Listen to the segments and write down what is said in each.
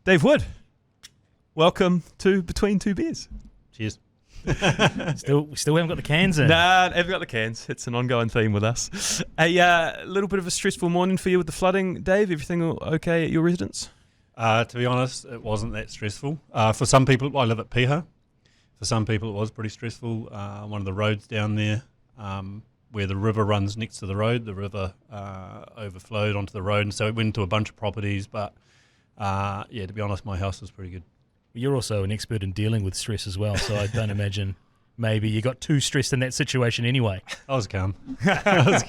Dave Wood, welcome to Between Two Beers. Cheers. Still haven't got the cans in. Nah, haven't got the cans. It's an ongoing theme with us. A little bit of a stressful morning for you with the flooding, Dave. Everything okay at your residence? To be honest, it wasn't that stressful. For some people, I live at Piha. For some people, it was pretty stressful. One of the roads down there, where the river runs next to the road, the river overflowed onto the road, and so it went into a bunch of properties. But to be honest, my house was pretty good. You're also an expert in dealing with stress as well, so I don't imagine maybe you got too stressed in that situation anyway. I was calm.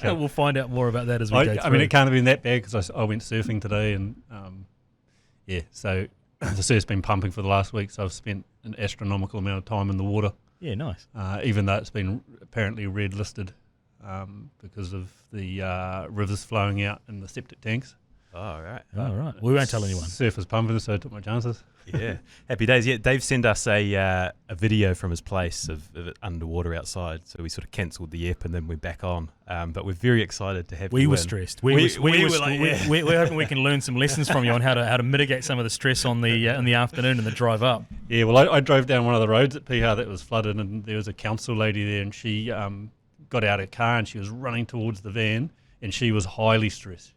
We'll find out more about that as we go through. I mean, it can't have been that bad because I went surfing today, and so the surf's been pumping for the last week, so I've spent an astronomical amount of time in the water. Yeah, nice. Even though it's been apparently red listed because of the rivers flowing out in the septic tanks. Oh, right. Oh, right. We won't tell anyone. Surf was pumping, so I took my chances. Yeah. Happy days. Yeah, Dave sent us a video from his place of it underwater outside, so we sort of cancelled the app and then we're back on. But we're very excited to have you. We were in. stressed. We're hoping we can learn some lessons from you on how to mitigate some of the stress on the in the afternoon and the drive up. Yeah, well, I drove down one of the roads at Piha that was flooded, and there was a council lady there, and she got out of her car and she was running towards the van, and she was highly stressed.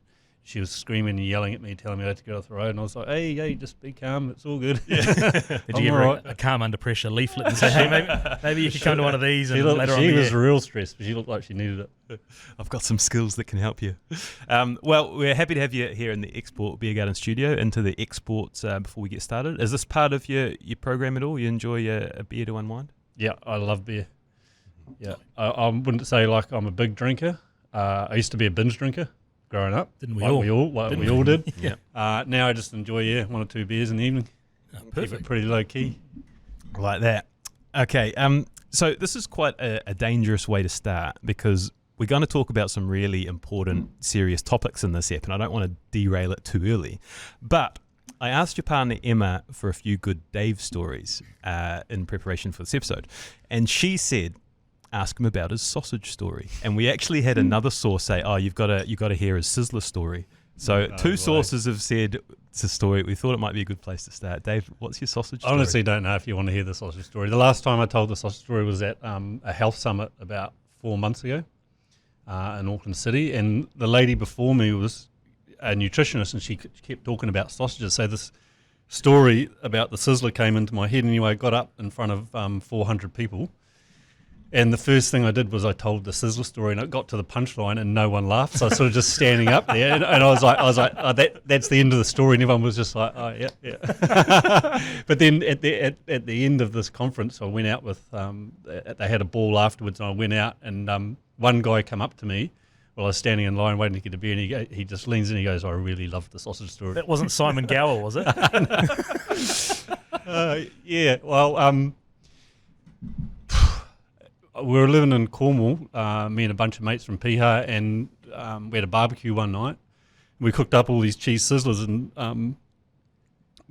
She was screaming and yelling at me, telling me I had to get off the road. And I was like, hey, just be calm. It's all good. Yeah. Did you give her a calm under pressure leaflet and say, hey, maybe you could come to one of these and later on? She was real stressed, but she looked like she needed it. I've got some skills that can help you. Well, we're happy to have you here in the Export Beer Garden studio. Into the exports before we get started. Is this part of your program at all? You enjoy a beer to unwind? Yeah, I love beer. Yeah, I wouldn't say like I'm a big drinker. I used to be a binge drinker. Growing up, didn't we like all? We all did. Yeah. Now I just enjoy one or two beers in the evening. Perfect. Keep it pretty low key. Like that. Okay. So this is quite a dangerous way to start because we're going to talk about some really important, serious topics in this ep, and I don't want to derail it too early. But I asked your partner Emma for a few good Dave stories in preparation for this episode, and she said, ask him about his sausage story. And we actually had another source say, you've got to hear his sizzler story. So two sources have said it's a story. We thought it might be a good place to start. Dave, what's your sausage story? I honestly don't know if you want to hear the sausage story. The last time I told the sausage story was at a health summit about 4 months ago in Auckland City. And the lady before me was a nutritionist, and she kept talking about sausages. So this story about the sizzler came into my head. Anyway, I got up in front of 400 people. And the first thing I did was I told the sizzler story, and it got to the punchline, and no one laughed. So I was sort of just standing up there, and I was like, that's the end of the story. And everyone was just like, oh yeah. But then at the end of this conference, I went out with they had a ball afterwards, and I went out, and one guy came up to me while I was standing in line waiting to get a beer, and he just leans in, and he goes, I really loved the sausage story. That wasn't Simon Gower, was it? Yeah. Well. We were living in Cornwall, me and a bunch of mates from Piha, and we had a barbecue one night. We cooked up all these cheese sizzlers and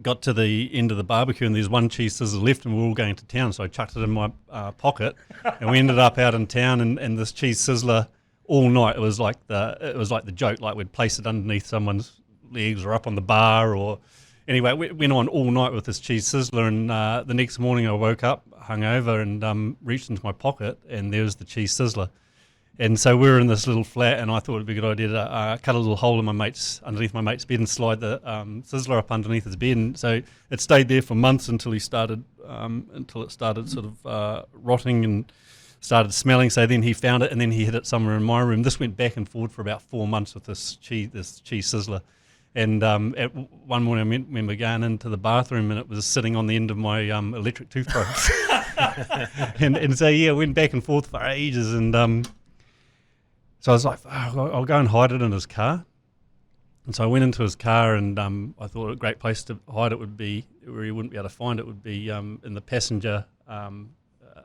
got to the end of the barbecue, and there's one cheese sizzler left, and we were all going to town, so I chucked it in my pocket, and we ended up out in town, and this cheese sizzler all night, it was like the joke, like we'd place it underneath someone's legs or up on the bar, or anyway, we went on all night with this cheese sizzler, and the next morning I woke up hungover and reached into my pocket, and there was the cheese sizzler. And so we were in this little flat, and I thought it'd be a good idea to cut a little hole in underneath my mate's bed and slide the sizzler up underneath his bed. And so it stayed there for months until it started sort of rotting and started smelling. So then he found it, and then he hid it somewhere in my room. This went back and forward for about 4 months with this cheese sizzler. And at one morning I remember going into the bathroom, and it was sitting on the end of my electric toothbrush. and so, yeah, went back and forth for ages. And so I was like, I'll go and hide it in his car. And so I went into his car, and I thought a great place to hide it would be, where he wouldn't be able to find it, would be in the passenger,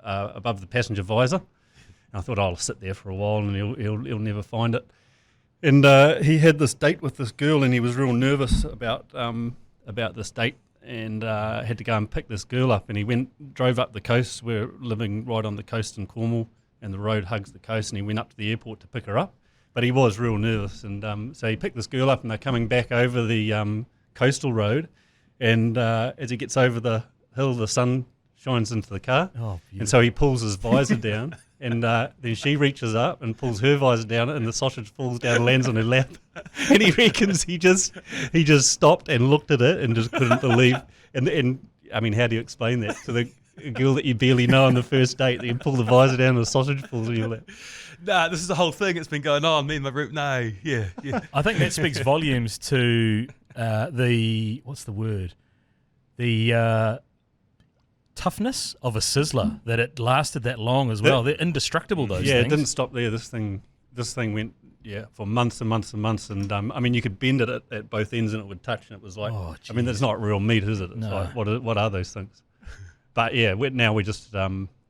above the passenger visor. And I thought I'll sit there for a while, and he'll never find it. And he had this date with this girl, and he was real nervous about this date, and had to go and pick this girl up. And he drove up the coast. We're living right on the coast in Cornwall, and the road hugs the coast. And he went up to the airport to pick her up, but he was real nervous. And so he picked this girl up, and they're coming back over the coastal road, And as he gets over the hill, the sun shines into the car. Oh, and so he pulls his visor down. And then she reaches up and pulls her visor down, and the sausage falls down and lands on her lap. And he reckons he just stopped and looked at it and just couldn't believe. And I mean, how do you explain that to the girl that you barely know on the first date? That you pull the visor down and the sausage falls on your lap. Nah, this is the whole thing. It's been going on. Me and my group. No, yeah. I think that speaks volumes to what's the word? The toughness of a sizzler, that it lasted that long as well. They're indestructible, those things. Yeah, it didn't stop there. This thing went for months and months and months. And I mean, you could bend it at both ends and it would touch, and it was like, I mean, that's not real meat, is it? It's like, what are those things? But yeah, now we just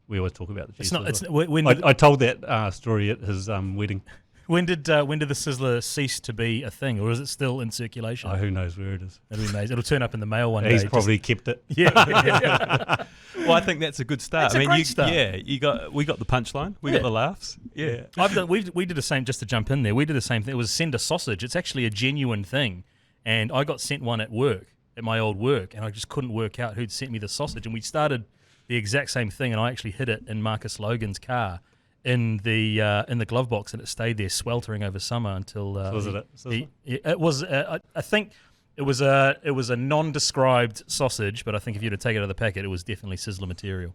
we always talk about the cheese. I told that story at his wedding. When did the sizzler cease to be a thing, or is it still in circulation? Oh, who knows where it is? It'll be amazing. It'll turn up in the mail one day. He's probably kept it. Yeah. Well, I think that's a good start. It's a great start. Yeah, we got the punchline. We got the laughs. Yeah. We did the same, just to jump in there. We did the same thing. It was send a sausage. It's actually a genuine thing. And I got sent one at my old work, and I just couldn't work out who'd sent me the sausage. And we started the exact same thing, and I actually hid it in Marcus Logan's car in the glove box, and it stayed there sweltering over summer until it was I think it was a non-described sausage, but I think if you were to take it out of the packet, it was definitely sizzler material.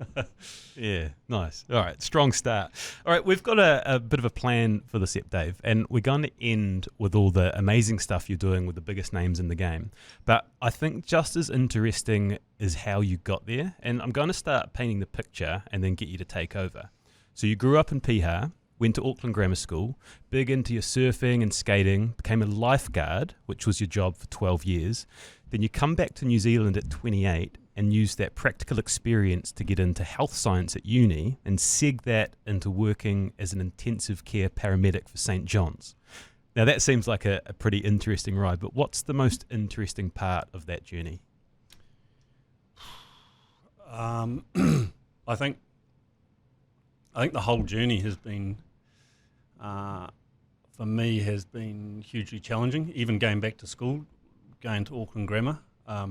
Yeah, nice. All right, strong start. All right, we've got a bit of a plan for this ep, Dave, and we're going to end with all the amazing stuff you're doing with the biggest names in the game. But I think just as interesting is how you got there, and I'm going to start painting the picture and then get you to take over. So you grew up in Piha, went to Auckland Grammar School, big into your surfing and skating, became a lifeguard, which was your job for 12 years. Then you come back to New Zealand at 28 and use that practical experience to get into health science at uni and seg that into working as an intensive care paramedic for St. John's. Now that seems like a pretty interesting ride, but what's the most interesting part of that journey? I think the whole journey has been, for me, has been hugely challenging. Even going back to school, going to Auckland Grammar, I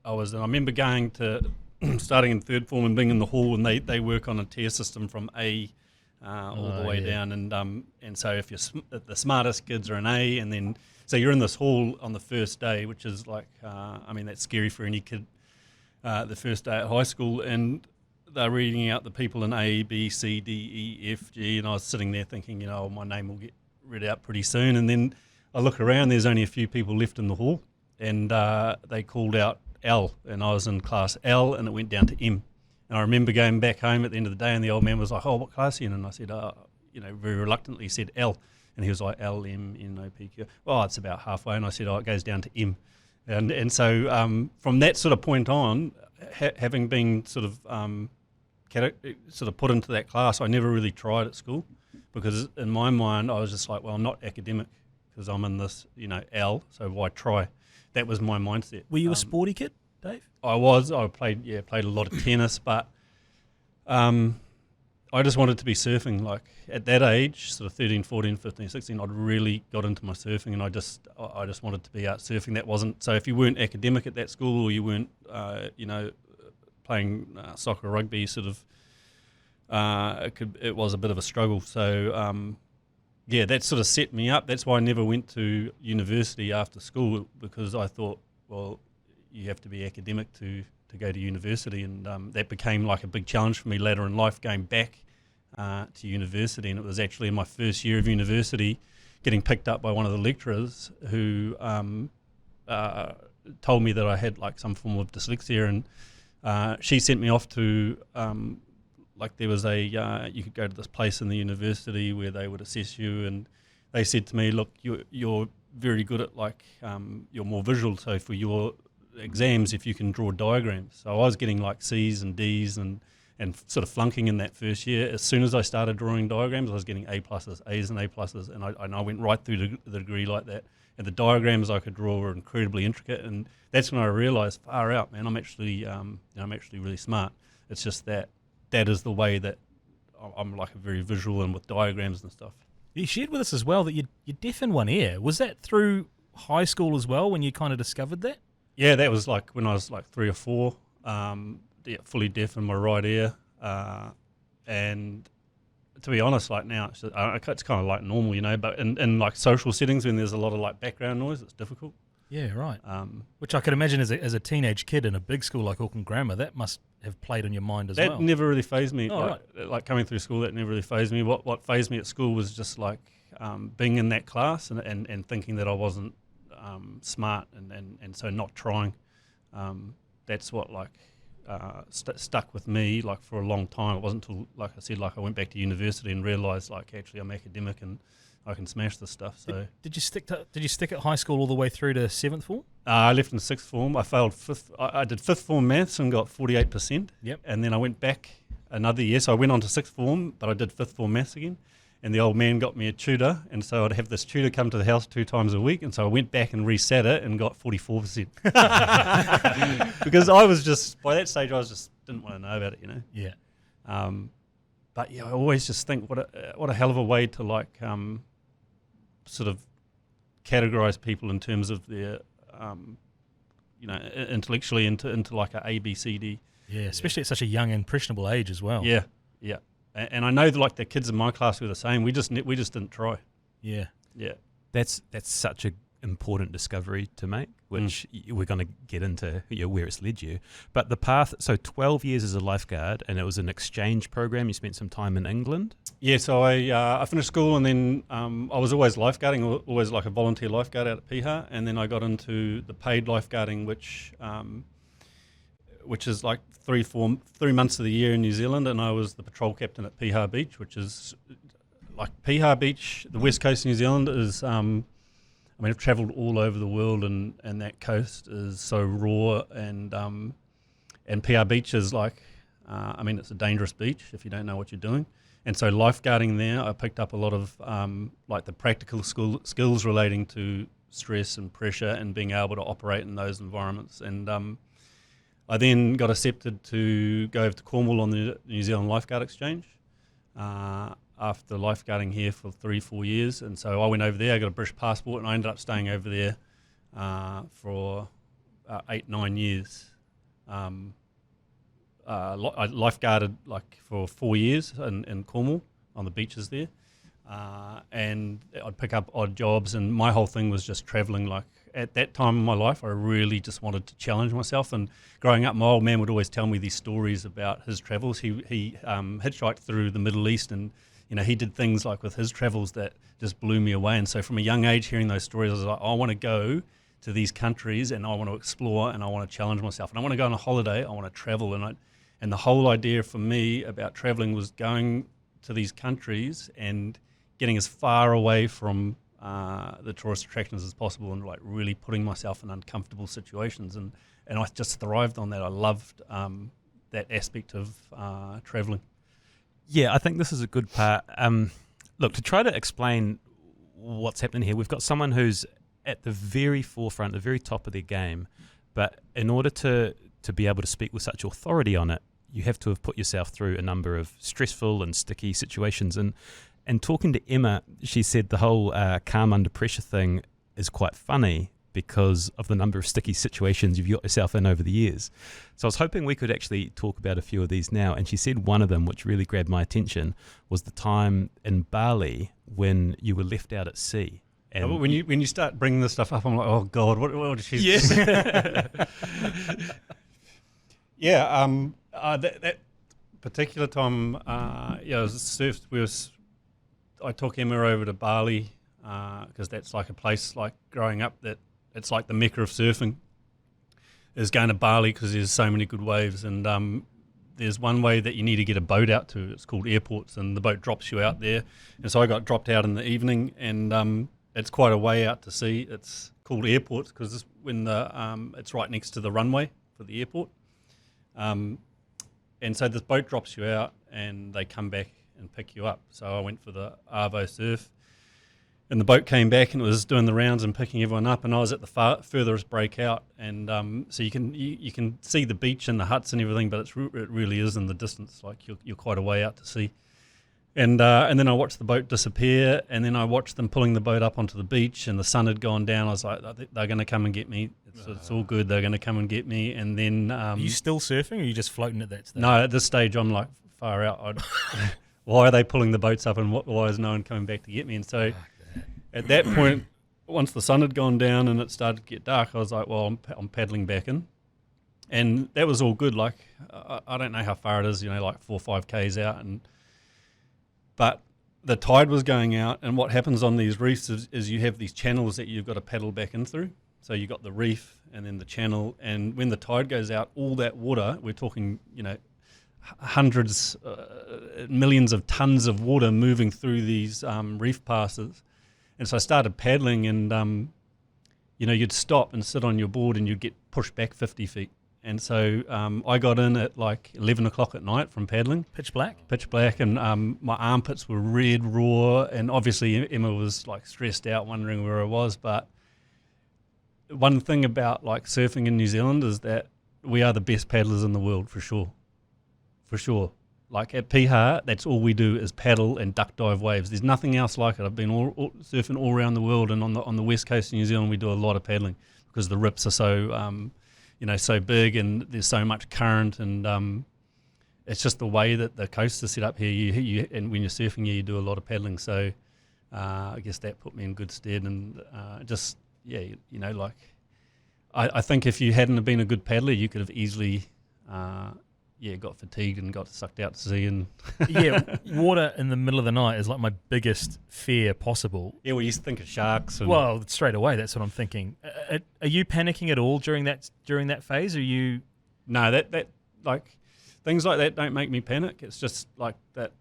remember going to starting in third form and being in the hall, and they work on a tier system from A all the way down, and so if the smartest kids are an A, and then so you're in this hall on the first day, which is like, I mean, that's scary for any kid. The first day at high school, and they're reading out the people in A, B, C, D, E, F, G, and I was sitting there thinking, my name will get read out pretty soon. And then I look around, there's only a few people left in the hall, and they called out L, and I was in class L, and it went down to M. And I remember going back home at the end of the day, and the old man was like, "Oh, what class are you in?" And I said, very reluctantly said L, and he was like, L, M, N, O, P, Q. Well, it's about halfway, and I said, it goes down to M. And so from that sort of point on, having been sort of put into that class, I never really tried at school, because in my mind I was just like, well, I'm not academic because I'm in this, L, so why try? That was my mindset. Were you a sporty kid, Dave? I was. I played a lot of tennis, but I just wanted to be surfing. Like at that age, sort of 13, 14, 15, 16, I'd really got into my surfing, and I just wanted to be out surfing. That wasn't, so if you weren't academic at that school, or you weren't, playing soccer or rugby, sort of, it was a bit of a struggle. So that sort of set me up. That's why I never went to university after school, because I thought, well, you have to be academic to go to university, and that became like a big challenge for me later in life, going back to university. And it was actually in my first year of university, getting picked up by one of the lecturers who told me that I had like some form of dyslexia, and she sent me off to there was you could go to this place in the university where they would assess you, and they said to me, look, you're very good at you're more visual, so for your exams, if you can draw diagrams. So I was getting like C's and D's and sort of flunking in that first year. As soon as I started drawing diagrams, I was getting A pluses, A's and A pluses, and I went right through the degree like that. And the diagrams I could draw were incredibly intricate, and that's when I realised, far out, man, I'm actually really smart. It's just that is the way that I'm like a very visual and with diagrams and stuff. You shared with us as well that you're deaf in one ear. Was that through high school as well when you kind of discovered that? Yeah, that was like when I was like 3 or 4, fully deaf in my right ear. And to be honest, like now, it's kind of like normal, you know, but in like social settings when there's a lot of like background noise, it's difficult. Yeah, right. Which I could imagine as a teenage kid in a big school like Auckland Grammar, that must have played on your mind as That well. never really fazed me. Oh, like coming through school, that never really fazed me. What fazed me at school was just like being in that class and thinking that I wasn't smart and so not trying. That's what like stuck with me like for a long time. It wasn't until, like I said, like I went back to university and realised like actually I'm academic and I can smash this stuff. So Did you stick at high school all the way through to 7th form? I left in 6th form. I failed 5th. I did 5th form maths and got 48%. Yep. And then I went back another year. So I went on to 6th form, but I did 5th form maths again. And the old man got me a tutor, and so I'd have this tutor come to the house 2 times a week. And so I went back and resat it and got 44%. Because I was just, by that stage, I was just didn't want to know about it, you know. Yeah. But yeah, I always just think what a hell of a way to like sort of categorize people in terms of their intellectually into like a B, C, D. Yeah, especially at such a young, impressionable age as well. Yeah, yeah. And I know that like the kids in my class were the same. We just didn't try. Yeah. Yeah. That's such a important discovery to make, which we're going to get into where it's led you. But the path, so 12 years as a lifeguard, and it was an exchange program. You spent some time in England. Yeah, so I finished school and then I was always lifeguarding, always like a volunteer lifeguard out at Piha, and then I got into the paid lifeguarding, which is like 3 months of the year in New Zealand, and I was the patrol captain at Piha Beach, which is like Piha Beach, the west coast of New Zealand is, I've travelled all over the world, and that coast is so raw, and Piha Beach is like, it's a dangerous beach if you don't know what you're doing. And so lifeguarding there, I picked up a lot of like the practical skills relating to stress and pressure and being able to operate in those environments. And I then got accepted to go over to Cornwall on the New Zealand Lifeguard Exchange after lifeguarding here for 3-4 years. And so I went over there, I got a British passport, and I ended up staying over there for 8-9 years. I lifeguarded like for 4 years in Cornwall on the beaches there, and I'd pick up odd jobs, and my whole thing was just travelling. Like at that time in my life, I really just wanted to challenge myself. And growing up, my old man would always tell me these stories about his travels. He hitchhiked through the Middle East, and he did things like with his travels that just blew me away. And so from a young age, hearing those stories, I was like, I want to go to these countries, and I want to explore, and I want to challenge myself, and I want to go on a holiday. I want to travel, and the whole idea for me about traveling was going to these countries and getting as far away from the tourist attractions as possible, and like really putting myself in uncomfortable situations. And I just thrived on that. I loved that aspect of traveling. Yeah, I think this is a good part. Look, to try to explain what's happening here, we've got someone who's at the very forefront, the very top of their game, but in order to be able to speak with such authority on it, you have to have put yourself through a number of stressful and sticky situations. And talking to Emma, she said the whole calm under pressure thing is quite funny because of the number of sticky situations you've got yourself in over the years. So I was hoping we could actually talk about a few of these now. And she said one of them, which really grabbed my attention, was the time in Bali when you were left out at sea. And when you start bringing this stuff up, I'm like, oh God, what did she? Yes. Yeah. That particular time, it was surf. I took Emma over to Bali because that's like a place like growing up that it's like the mecca of surfing. Is going to Bali because there's so many good waves, and there's one way that you need to get a boat out to. It's called airports, and the boat drops you out there. And so I got dropped out in the evening, and it's quite a way out to sea. It's called airports because it's right next to the runway for the airport. And so this boat drops you out, and they come back and pick you up. So I went for the Arvo surf, and the boat came back and it was doing the rounds and picking everyone up, and I was at the furthest break out, and so you can see the beach and the huts and everything, but it really is in the distance, like you're quite a way out to sea. And then I watched the boat disappear, and then I watched them pulling the boat up onto the beach, and the sun had gone down. I was like, they're going to come and get me. It's all good. They're going to come and get me. And then... Are you still surfing, or are you just floating at that stage? No, at this stage, I'm like far out. Why are they pulling the boats up, and why is no one coming back to get me? And so at that point, once the sun had gone down and it started to get dark, I was like, well, I'm paddling back in. And that was all good. Like, I don't know how far it is, like 4 or 5 Ks out, but the tide was going out, and what happens on these reefs is you have these channels that you've got to paddle back in through. So you got the reef and then the channel, and when the tide goes out, all that water, we're talking, hundreds, millions of tons of water moving through these reef passes. And so I started paddling, and you'd stop and sit on your board, and you'd get pushed back 50 feet. And so I got in at like 11 o'clock at night from paddling. Pitch black, and my armpits were red, raw, and obviously Emma was like stressed out, wondering where I was. But one thing about like surfing in New Zealand is that we are the best paddlers in the world, for sure. Like at Piha, that's all we do is paddle and duck dive waves. There's nothing else like it. I've been surfing all around the world, and on the west coast of New Zealand, we do a lot of paddling because the rips are so so big, and there's so much current, and it's just the way that the coast is set up here. You and when you're surfing here, you do a lot of paddling. So I guess that put me in good stead, and I think if you hadn't have been a good paddler, you could have easily got fatigued and got sucked out to sea. And water in the middle of the night is like my biggest fear possible. Yeah, well, you used to think of sharks. And well, straight away, that's what I'm thinking. Are you panicking at all during that phase? Are you? No, that like things like that don't make me panic. It's just like that,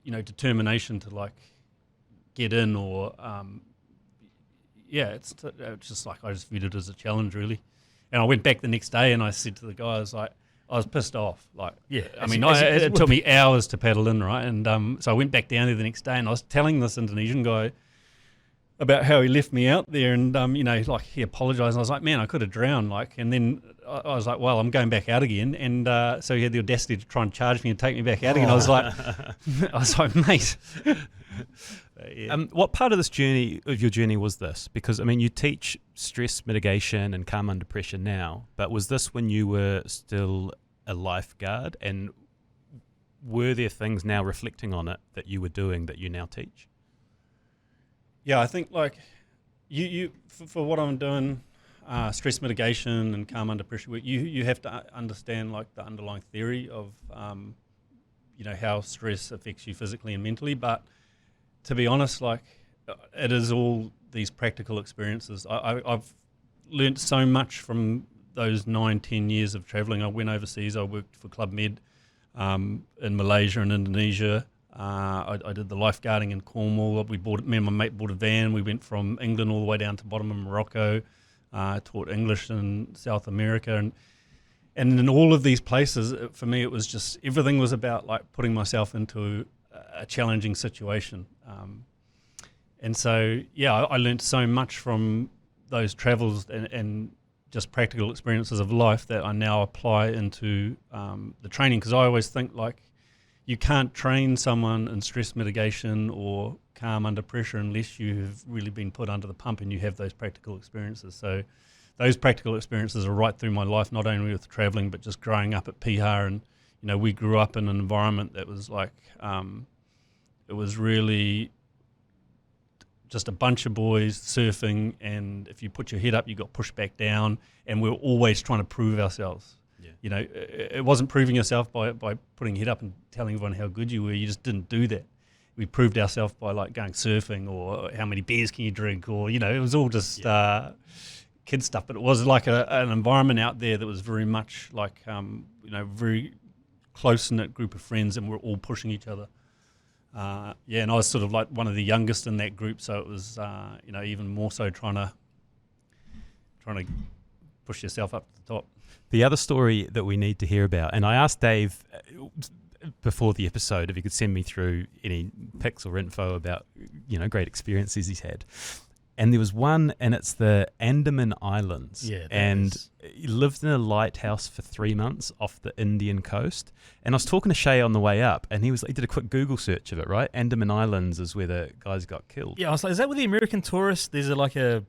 determination to like get in, or it's just like I just viewed it as a challenge, really. And I went back the next day, and I said to the guys, like, I was pissed off. Like, it took me hours to paddle in, right? And so I went back down there the next day, and I was telling this Indonesian guy about how he left me out there, and like he apologised, and I was like, man, I could have drowned, like. And then I was like, well, I'm going back out again, and so he had the audacity to try and charge me and take me back out again. I was like, mate. What part of your journey was this? Because you teach stress mitigation and calm under pressure now, but was this when you were still a lifeguard? And were there things now reflecting on it that you were doing that you now teach? Yeah, I think like you for what I'm doing, stress mitigation and calm under pressure work, you have to understand like the underlying theory of how stress affects you physically and mentally. But to be honest, like it is all these practical experiences. I've learnt so much from those 9-10 years of travelling. I went overseas. I worked for Club Med in Malaysia and Indonesia. I did the lifeguarding in Cornwall. Me and my mate bought a van. We went from England all the way down to bottom of Morocco. Taught English in South America, and in all of these places, for me, it was just everything was about like putting myself into a challenging situation. And so, I learned so much from those travels and just practical experiences of life that I now apply into the training. Because I always think like you can't train someone in stress mitigation or calm under pressure unless you have really been put under the pump and you have those practical experiences. So those practical experiences are right through my life, not only with travelling, but just growing up at Piha. And, we grew up in an environment that was like, it was really just a bunch of boys surfing, and if you put your head up, you got pushed back down, and we were always trying to prove ourselves. Yeah. It wasn't proving yourself by putting your head up and telling everyone how good you were. You just didn't do that. We proved ourselves by like going surfing, or how many beers can you drink, or it was all just kid stuff. But it was like an environment out there that was very much like very close knit group of friends, and we're all pushing each other. And I was sort of like one of the youngest in that group, so it was even more so trying to push yourself up to the top. The other story that we need to hear about, and I asked Dave before the episode if he could send me through any pics or info about great experiences he's had. And there was one, and it's the Andaman Islands. Yeah, that and is- he lived in a lighthouse for 3 months off the Indian coast. And I was talking to Shay on the way up, and he did a quick Google search of it, right? Andaman Islands is where the guys got killed. Yeah, I was like, is that with the American tourists? There's a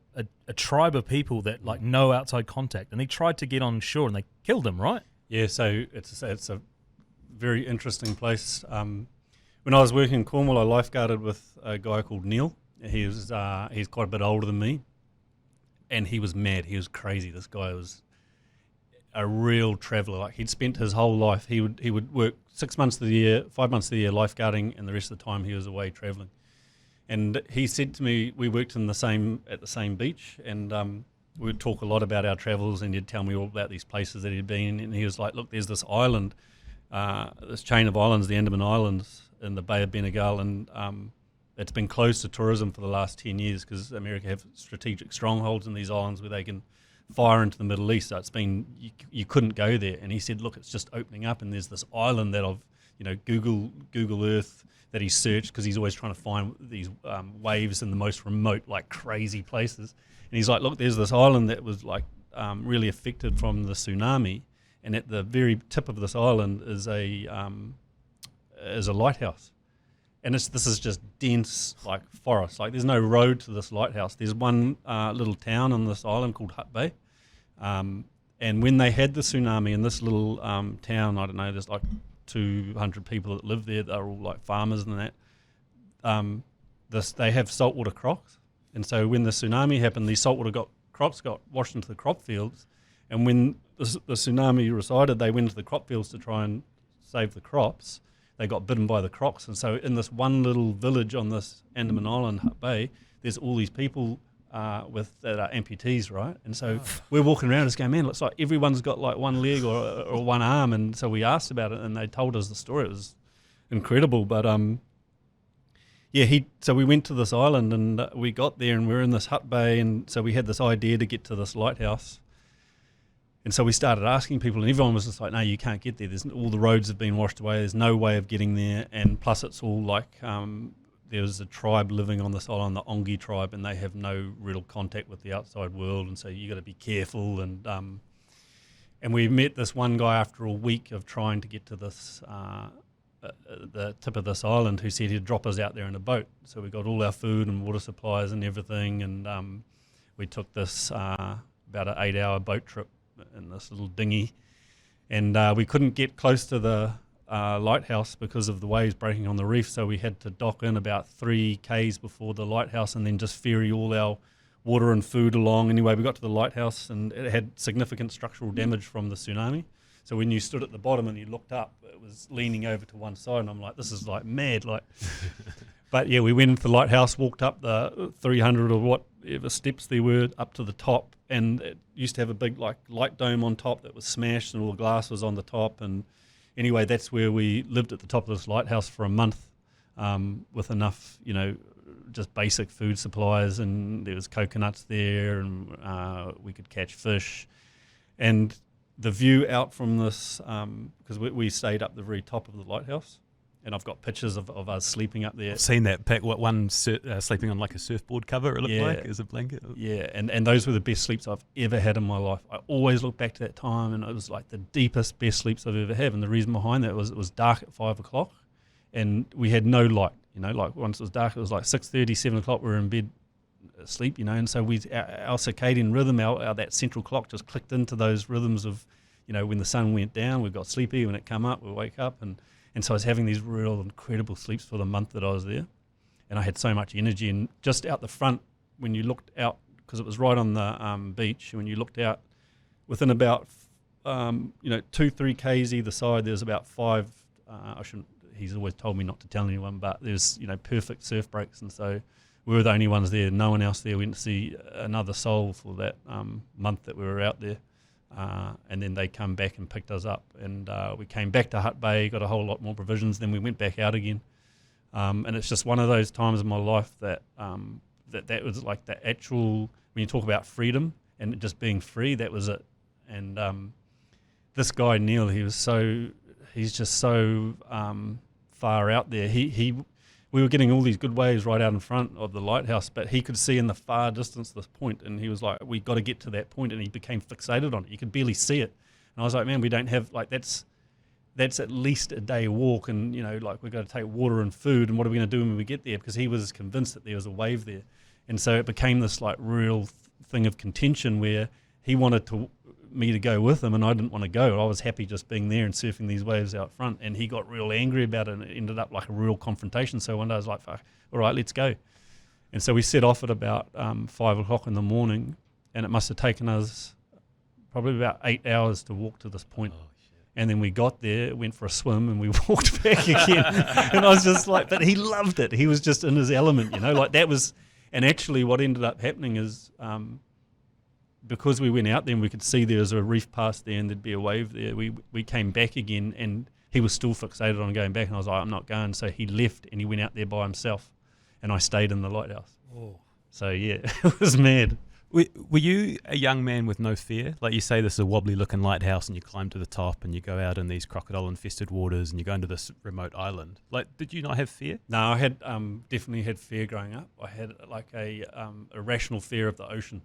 tribe of people that like no outside contact, and they tried to get on shore and they killed them, right? Yeah, so it's a very interesting place. When I was working in Cornwall, I lifeguarded with a guy called Neil. He's quite a bit older than me, and he was mad. He was crazy. This guy was a real traveller. Like, he'd spent his whole life. He would work 6 months of the year, 5 months of the year lifeguarding, and the rest of the time he was away travelling. And he said to me, we worked at the same beach, and we would talk a lot about our travels, and he'd tell me all about these places that he'd been. And he was like, look, there's this island, this chain of islands, the Andaman Islands in the Bay of Bengal, and it's been closed to tourism for the last 10 years because America have strategic strongholds in these islands where they can fire into the Middle East. So it's been, you couldn't go there. And he said, look, it's just opening up, and there's this island that I've, Google Earth that he searched because he's always trying to find these waves in the most remote, like crazy places. And he's like, look, there's this island that was like really affected from the tsunami, and at the very tip of this island is a lighthouse. And this is just dense, like forest. Like, there's no road to this lighthouse. There's one little town on this island called Hut Bay. And when they had the tsunami in this little town, I don't know, there's like 200 people that live there. They're all like farmers and that. They have saltwater crops. And so when the tsunami happened, these saltwater crops got washed into the crop fields. And when the tsunami receded, they went into the crop fields to try and save the crops. They got bitten by the crocs. And so in this one little village on this Andaman Island, Hut Bay, there's all these people that are amputees, right? And so we're walking around just going, man, looks like everyone's got like one leg or one arm. And so we asked about it, and they told us the story. It was incredible. But so we went to this island, and we got there, and we were in this Hut Bay, and so we had this idea to get to this lighthouse. And so we started asking people, and everyone was just like, no, you can't get there. All the roads have been washed away. There's no way of getting there. And plus it's all like, there's a tribe living on this island, the Ongi tribe, and they have no real contact with the outside world. And so you got to be careful. And we met this one guy after a week of trying to get to this, the tip of this island, who said he'd drop us out there in a boat. So we got all our food and water supplies and everything. And we took this about an 8-hour boat trip in this little dinghy, and we couldn't get close to the lighthouse because of the waves breaking on the reef, so we had to dock in about 3 k's before the lighthouse and then just ferry all our water and food along. Anyway, we got to the lighthouse, and it had significant structural damage from the tsunami, so when you stood at the bottom and you looked up, it was leaning over to one side, and I'm like, this is like mad, like. But yeah, we went into the lighthouse, walked up the 300 or whatever steps there were up to the top, and it used to have a big like light dome on top that was smashed, and all the glass was on the top. And anyway, that's where we lived at the top of this lighthouse for a month, with enough, just basic food supplies, and there was coconuts there, and we could catch fish. And the view out from this, because we stayed up the very top of the lighthouse, and I've got pictures of us sleeping up there. I've seen that pic. One sleeping on like a surfboard cover, it looked like, as a blanket. Yeah, and those were the best sleeps I've ever had in my life. I always look back to that time, and it was like the deepest, best sleeps I've ever had. And the reason behind that was it was dark at 5 o'clock, and we had no light. Like once it was dark, it was like 6:30, 7 o'clock. We were in bed asleep, and so our circadian rhythm, our that central clock just clicked into those rhythms of, when the sun went down, we got sleepy. When it come up, we wake up, and so I was having these real incredible sleeps for the month that I was there, and I had so much energy. And just out the front, when you looked out, because it was right on the beach, when you looked out, within about 2-3 k's either side, there's about 5. He's always told me not to tell anyone, but there's perfect surf breaks, and so we were the only ones there. No one else there. We didn't see another soul for that month that we were out there. And then they come back and picked us up, and we came back to Hut Bay, got a whole lot more provisions, then we went back out again. And it's just one of those times in my life that that was like the actual, when you talk about freedom and it just being free, that was it. And this guy Neil, he's just so far out there. He we were getting all these good waves right out in front of the lighthouse, but he could see in the far distance this point, and he was like, we got to get to that point, and he became fixated on it. You could barely see it. And I was like, man, we don't have, like, that's at least a day walk, and, you know, like, we've got to take water and food, and what are we going to do when we get there? Because he was convinced that there was a wave there. And so it became this, like, real thing of contention where he wanted me to go with him, and I didn't want to go. I was happy just being there and surfing these waves out front, and he got real angry about it, and it ended up like a real confrontation. So one day I was like, fuck, all right, let's go. And so we set off at about 5 o'clock in the morning, and it must have taken us probably about 8 hours to walk to this point. And then we got there, went for a swim, and we walked back again. And I was just like, but he loved it. He was just in his element, you know, like that was, and actually what ended up happening is, because we went out there and we could see there was a reef past there and there'd be a wave there, we came back again, and he was still fixated on going back, and I was like, I'm not going. So he left and he went out there by himself, and I stayed in the lighthouse. Oh. So yeah, it was mad. Were you a young man with no fear? Like, you say this is a wobbly looking lighthouse and you climb to the top and you go out in these crocodile infested waters and you go into this remote island. Like, did you not have fear? No, I had definitely had fear growing up. I had like a irrational fear of the ocean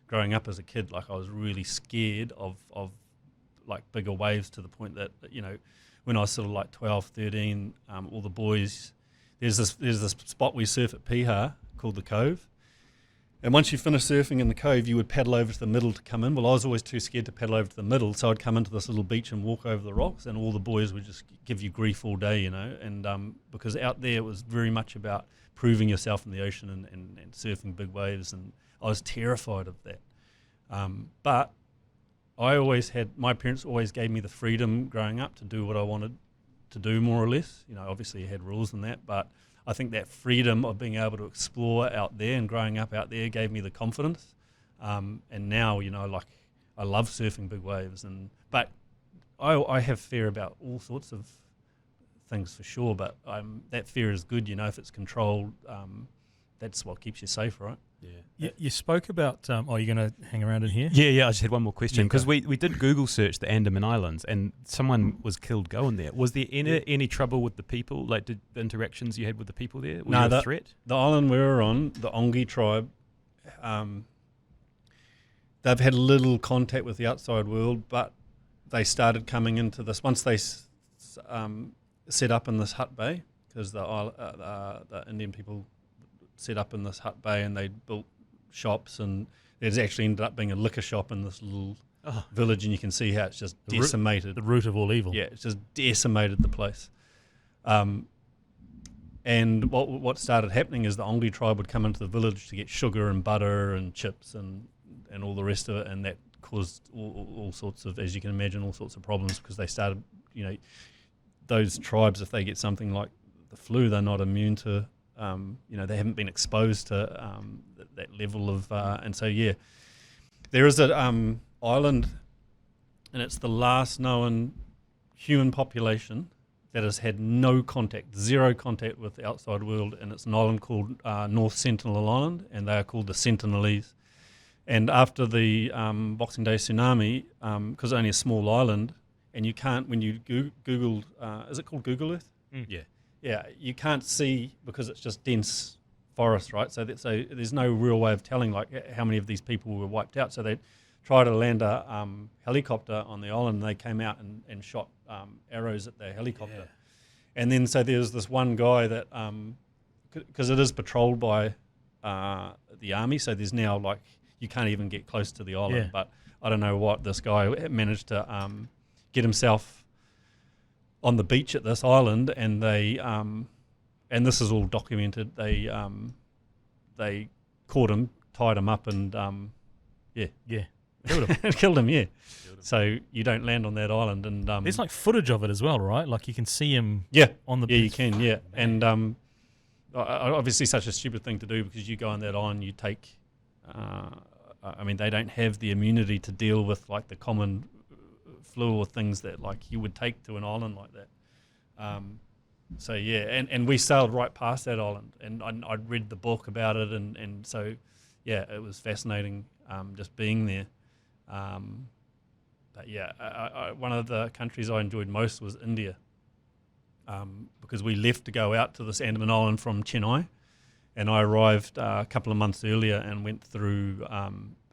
growing up as a kid. Like, I was really scared of like bigger waves, to the point that, you know, when I was sort of like 12, 13, all the boys, there's this spot we surf at Piha called the Cove. And once you finish surfing in the cove, you would paddle over to the middle to come in. Well, I was always too scared to paddle over to the middle, so I'd come into this little beach and walk over the rocks, and all the boys would just give you grief all day, you know. And because out there it was very much about proving yourself in the ocean and surfing big waves, and I was terrified of that. But I always had, my parents always gave me the freedom growing up to do what I wanted to do, more or less. You know, obviously you had rules and that, but I think that freedom of being able to explore out there and growing up out there gave me the confidence. And now, you know, like, I love surfing big waves, but I have fear about all sorts of things for sure. But that fear is good, you know, if it's controlled. That's what keeps you safe, right? Yeah. You spoke about. You're going to hang around in here? Yeah. I just had one more question, because Yeah, we did Google search the Andaman Islands, and someone was killed going there. Was there any trouble with the people? Like, did the interactions you had with the people there? Were you a threat? The island we were on, the Ongi tribe, they've had little contact with the outside world, but they started coming into this once they set up in this hut bay, because the Indian people set up in this hut bay, and they built shops, and there's actually ended up being a liquor shop in this little village, and you can see how it's just decimated. The root of all evil. Yeah, it's just decimated the place. And what started happening is the Ongi tribe would come into the village to get sugar and butter and chips and all the rest of it, and that caused all sorts of, as you can imagine, all sorts of problems, because they started, you know, those tribes, if they get something like the flu, they're not immune to, you know, they haven't been exposed to that level of, and so, yeah. There is an island, and it's the last known human population that has had no contact, zero contact with the outside world, and it's an island called North Sentinel Island, and they are called the Sentinelese. And after the Boxing Day tsunami, because it's only a small island, and you can't, when you Googled, is it called Google Earth? Yeah. Yeah, you can't see, because it's just dense forest, right? So there's no real way of telling like how many of these people were wiped out. So they tried to land a helicopter on the island, and they came out and shot arrows at the helicopter. Yeah. And then so there's this one guy that, because it is patrolled by the army, so there's now like, you can't even get close to the island. Yeah. But I don't know what this guy managed to get himself on the beach at this island, and they and this is all documented. They caught him, tied him up, and killed him. Killed him. Yeah. So you don't land on that island, and there's like footage of it as well, right? Like you can see him. Yeah. On the beach. You can. Yeah. And obviously such a stupid thing to do, because you go on that island, you take. I mean, they don't have the immunity to deal with like the common flu or things that like you would take to an island like that. So yeah, and we sailed right past that island, and I'd read the book about it, and so yeah, it was fascinating just being there. But yeah, one of the countries I enjoyed most was India, because we left to go out to this Andaman Island from Chennai, and I arrived a couple of months earlier and went through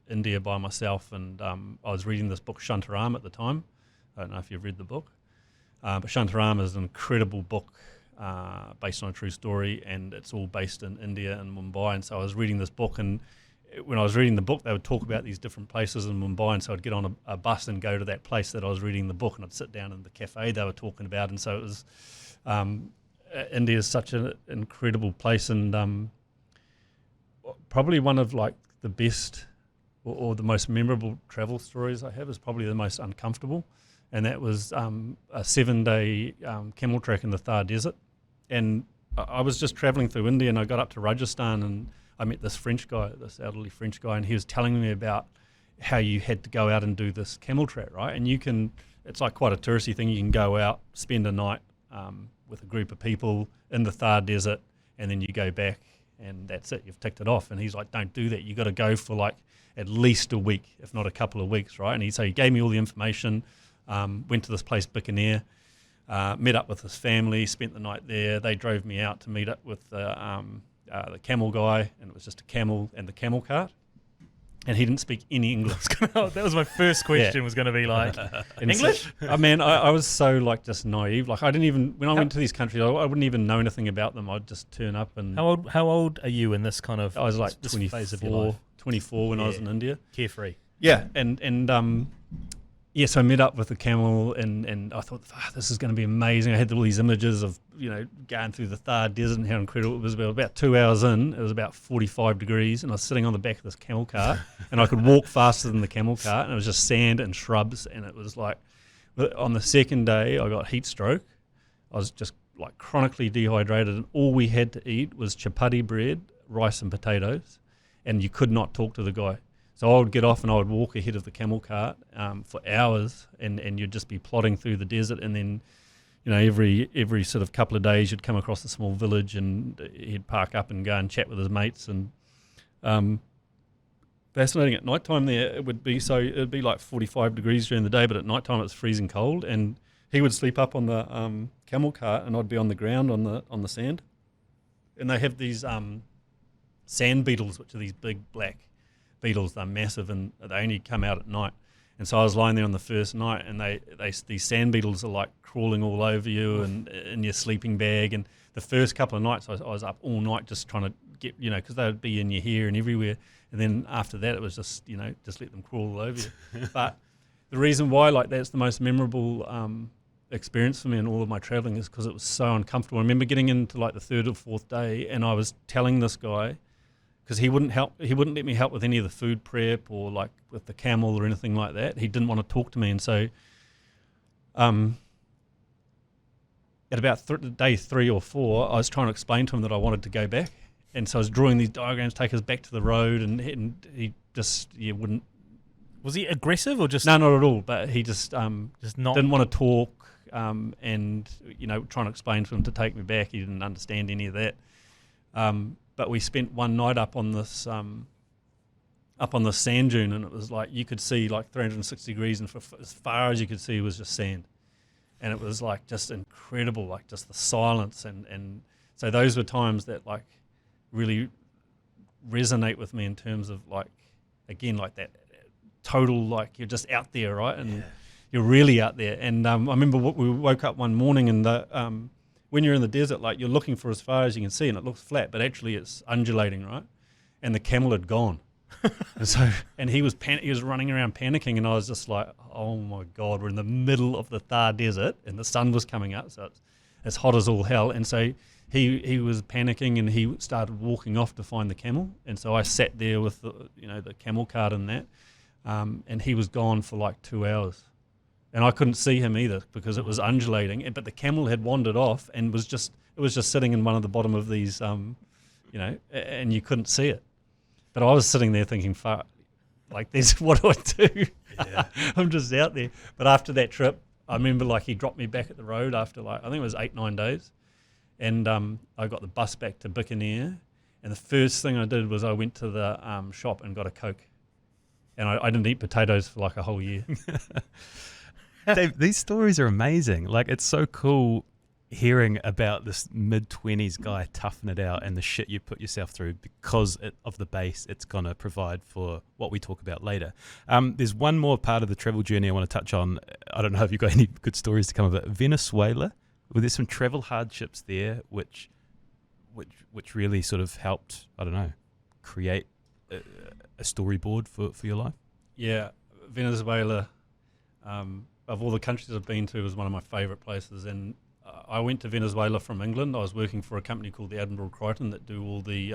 India by myself, and I was reading this book Shantaram at the time. I don't know if you've read the book, but Shantaram is an incredible book based on a true story, and it's all based in India and Mumbai. And so I was reading this book, and when I was reading the book, they would talk about these different places in Mumbai, and so I'd get on a bus and go to that place that I was reading the book, and I'd sit down in the cafe they were talking about. And so it was India is such an incredible place, and probably one of like the best or the most memorable travel stories I have is probably the most uncomfortable, and that was a 7-day camel trek in the Thar Desert. And I was just travelling through India, and I got up to Rajasthan, and I met this French guy, this elderly French guy, and he was telling me about how you had to go out and do this camel trek, right? And it's like quite a touristy thing. You can go out, spend a night with a group of people in the Thar Desert, and then you go back, and that's it. You've ticked it off. And he's like, don't do that. You got to go for like at least a week, if not a couple of weeks, right? And he gave me all the information, went to this place, Bikaner, met up with his family, spent the night there. They drove me out to meet up with the camel guy, and it was just a camel and the camel cart. And he didn't speak any English. That was my first question. Was going to be like English. I mean, I was so like just naive. Like I didn't even when I went to these countries, I wouldn't even know anything about them. I'd just turn up and. How old are you in this kind of? I was like this phase of your life? 24 when I was in India. Carefree. Yeah, and so I met up with the camel, and I thought, this is going to be amazing. I had all these images of, going through the Thar Desert and how incredible it was. About 2 hours in, it was about 45 degrees, and I was sitting on the back of this camel cart, and I could walk faster than the camel cart, and it was just sand and shrubs, and it was like, on the second day, I got heat stroke. I was just like chronically dehydrated, and all we had to eat was chapati bread, rice and potatoes, and you could not talk to the guy. So I would get off and I would walk ahead of the camel cart for hours, and you'd just be plodding through the desert, and then, every sort of couple of days you'd come across a small village, and he'd park up and go and chat with his mates. And fascinating. At night time there, it'd be like 45 degrees during the day, but at night time it's freezing cold, and he would sleep up on the camel cart, and I'd be on the ground on the sand. And they have these sand beetles, which are these big black beetles. They're massive, and they only come out at night. And so I was lying there on the first night, and these sand beetles are like crawling all over you and in your sleeping bag. And the first couple of nights I was up all night just trying to get, because they would be in your hair and everywhere. And then after that it was just, just let them crawl all over you. But the reason why that's the most memorable experience for me in all of my traveling is because it was so uncomfortable. I remember getting into like the third or fourth day, and I was telling this guy, because he wouldn't let me help with any of the food prep or like with the camel or anything like that. He didn't want to talk to me. And so at about day 3 or 4, I was trying to explain to him that I wanted to go back. And so I was drawing these diagrams, take us back to the road, and he just wouldn't. Was he aggressive or just? No, not at all. But he just not didn't want to talk, and trying to explain to him to take me back. He didn't understand any of that. But we spent one night up on this sand dune, and it was like you could see like 360 degrees, and as far as you could see was just sand, and it was like just incredible, like just the silence, and so those were times that like really resonate with me in terms of like, again, like that total, like you're just out there, right, and you're really out there. And I remember we woke up one morning, and when you're in the desert, like you're looking for as far as you can see, and it looks flat, but actually it's undulating, right? And the camel had gone, and he was running around panicking, and I was just like, oh my God, we're in the middle of the Thar Desert, and the sun was coming up, so it's hot as all hell. And so he was panicking, and he started walking off to find the camel, and so I sat there with the camel cart and that, and he was gone for like 2 hours. And I couldn't see him either because it was undulating. But the camel had wandered off and was just sitting in one of the bottom of these, and you couldn't see it. But I was sitting there thinking, fuck, like this, what do I do? Yeah. I'm just out there. But after that trip, I remember like he dropped me back at the road after like, I think it was 8-9 days. And I got the bus back to Bikaner. And the first thing I did was I went to the shop and got a Coke. And I didn't eat potatoes for like a whole year. Dave, these stories are amazing. Like, it's so cool hearing about this mid-20s guy toughing it out and the shit you put yourself through because of the base it's going to provide for what we talk about later. There's one more part of the travel journey I want to touch on. I don't know if you've got any good stories to come of it. Venezuela, well, there's some travel hardships there which really sort of helped, I don't know, create a storyboard for your life. Yeah, Venezuela, of all the countries I've been to, was one of my favourite places. And I went to Venezuela from England. I was working for a company called the Admiral Crichton that do all the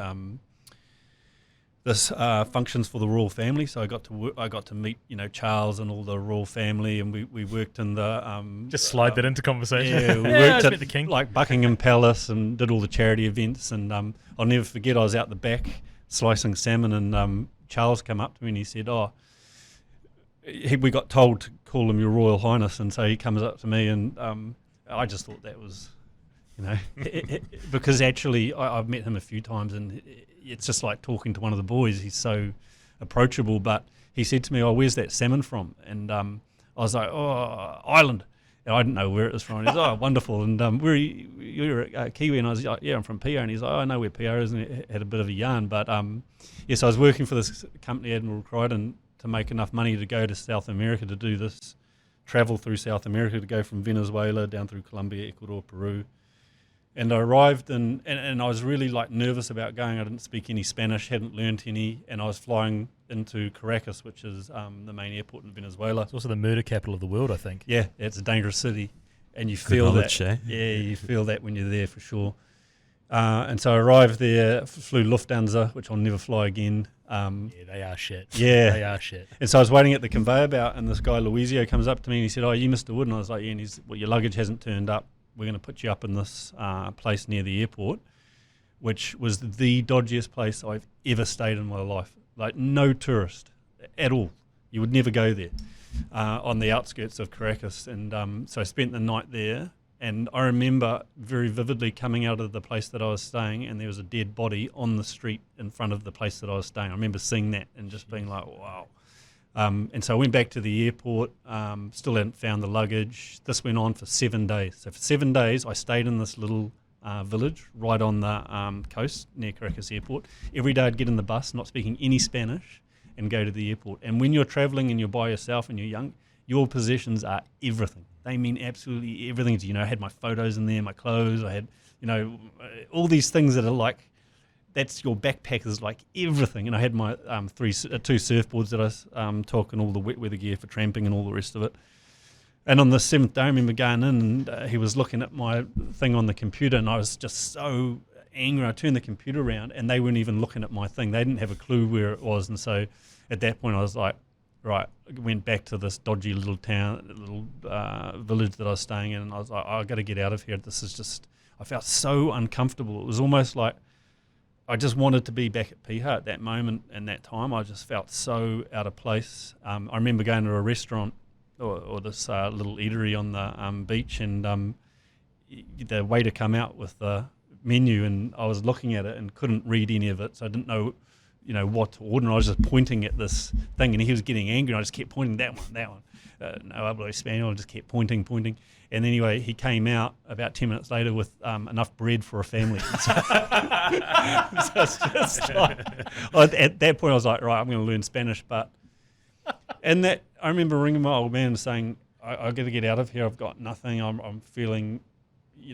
functions for the royal family. So I got to meet Charles and all the royal family, and we worked in the Just slide that into conversation. Yeah, we Yeah, worked I met at the king. like Buckingham Palace and did all the charity events. And I'll never forget, I was out the back slicing salmon, and Charles came up to me and he said, we got told to call him Your Royal Highness, and so he comes up to me, and I just thought that was, because actually I've met him a few times, and it's just like talking to one of the boys. He's so approachable. But he said to me, where's that salmon from? And I was like, Ireland. And I didn't know where it was from. And he's wonderful. And where are you? You're a Kiwi? And I was like, yeah, I'm from PR. And he's like, I know where PR is, and he had a bit of a yarn. But yes, I was working for this company, Admiral Crichton, to make enough money to go to South America to do this travel through South America, to go from Venezuela down through Colombia, Ecuador, Peru. And I arrived and I was really like nervous about going. I didn't speak any Spanish, hadn't learnt any, and I was flying into Caracas, which is the main airport in Venezuela. It's also the murder capital of the world, I think. Yeah, it's a dangerous city, and you feel that. Eh? Yeah, you feel that when you're there for sure. And so I arrived there, flew Lufthansa, which I'll never fly again. Yeah, they are shit. Yeah. They are shit. And so I was waiting at the conveyor belt, and this guy, Luizio, comes up to me and he said, you Mr. Wood? And I was like, yeah. And he's, your luggage hasn't turned up. We're going to put you up in this place near the airport, which was the dodgiest place I've ever stayed in my life. Like, no tourist at all. You would never go there, on the outskirts of Caracas. And so I spent the night there. And I remember very vividly coming out of the place that I was staying, and there was a dead body on the street in front of the place that I was staying. I remember seeing that and just being like, wow. And so I went back to the airport, still hadn't found the luggage. This went on for 7 days. So for 7 days, I stayed in this little village right on the coast near Caracas Airport. Every day I'd get in the bus, not speaking any Spanish, and go to the airport. And when you're traveling and you're by yourself and you're young, your possessions are everything. They mean absolutely everything to you. I had my photos in there, my clothes. I had, all these things that are like, that's your backpack is like everything. And I had my two surfboards that I took, and all the wet weather gear for tramping and all the rest of it. And on the 7th day, I remember going in, and he was looking at my thing on the computer, and I was just so angry. I turned the computer around, and they weren't even looking at my thing. They didn't have a clue where it was. And so at that point, I was like, right, went back to this dodgy little village that I was staying in, and I was like, I've got to get out of here. This is just, I felt so uncomfortable. It was almost like I just wanted to be back at Piha at that moment and that time. I just felt so out of place. I remember going to a restaurant or this little eatery on the beach, and the waiter come out with the menu, and I was looking at it and couldn't read any of it, so I didn't know what to order. And I was just pointing at this thing, and he was getting angry, and I just kept pointing, that one. No hablo Spanish, I just kept pointing. And anyway, he came out about 10 minutes later with enough bread for a family. So it's just like, at that point I was like, right, I'm going to learn Spanish. And that, I remember ringing my old man and saying, I got to get out of here. I've got nothing. I'm feeling,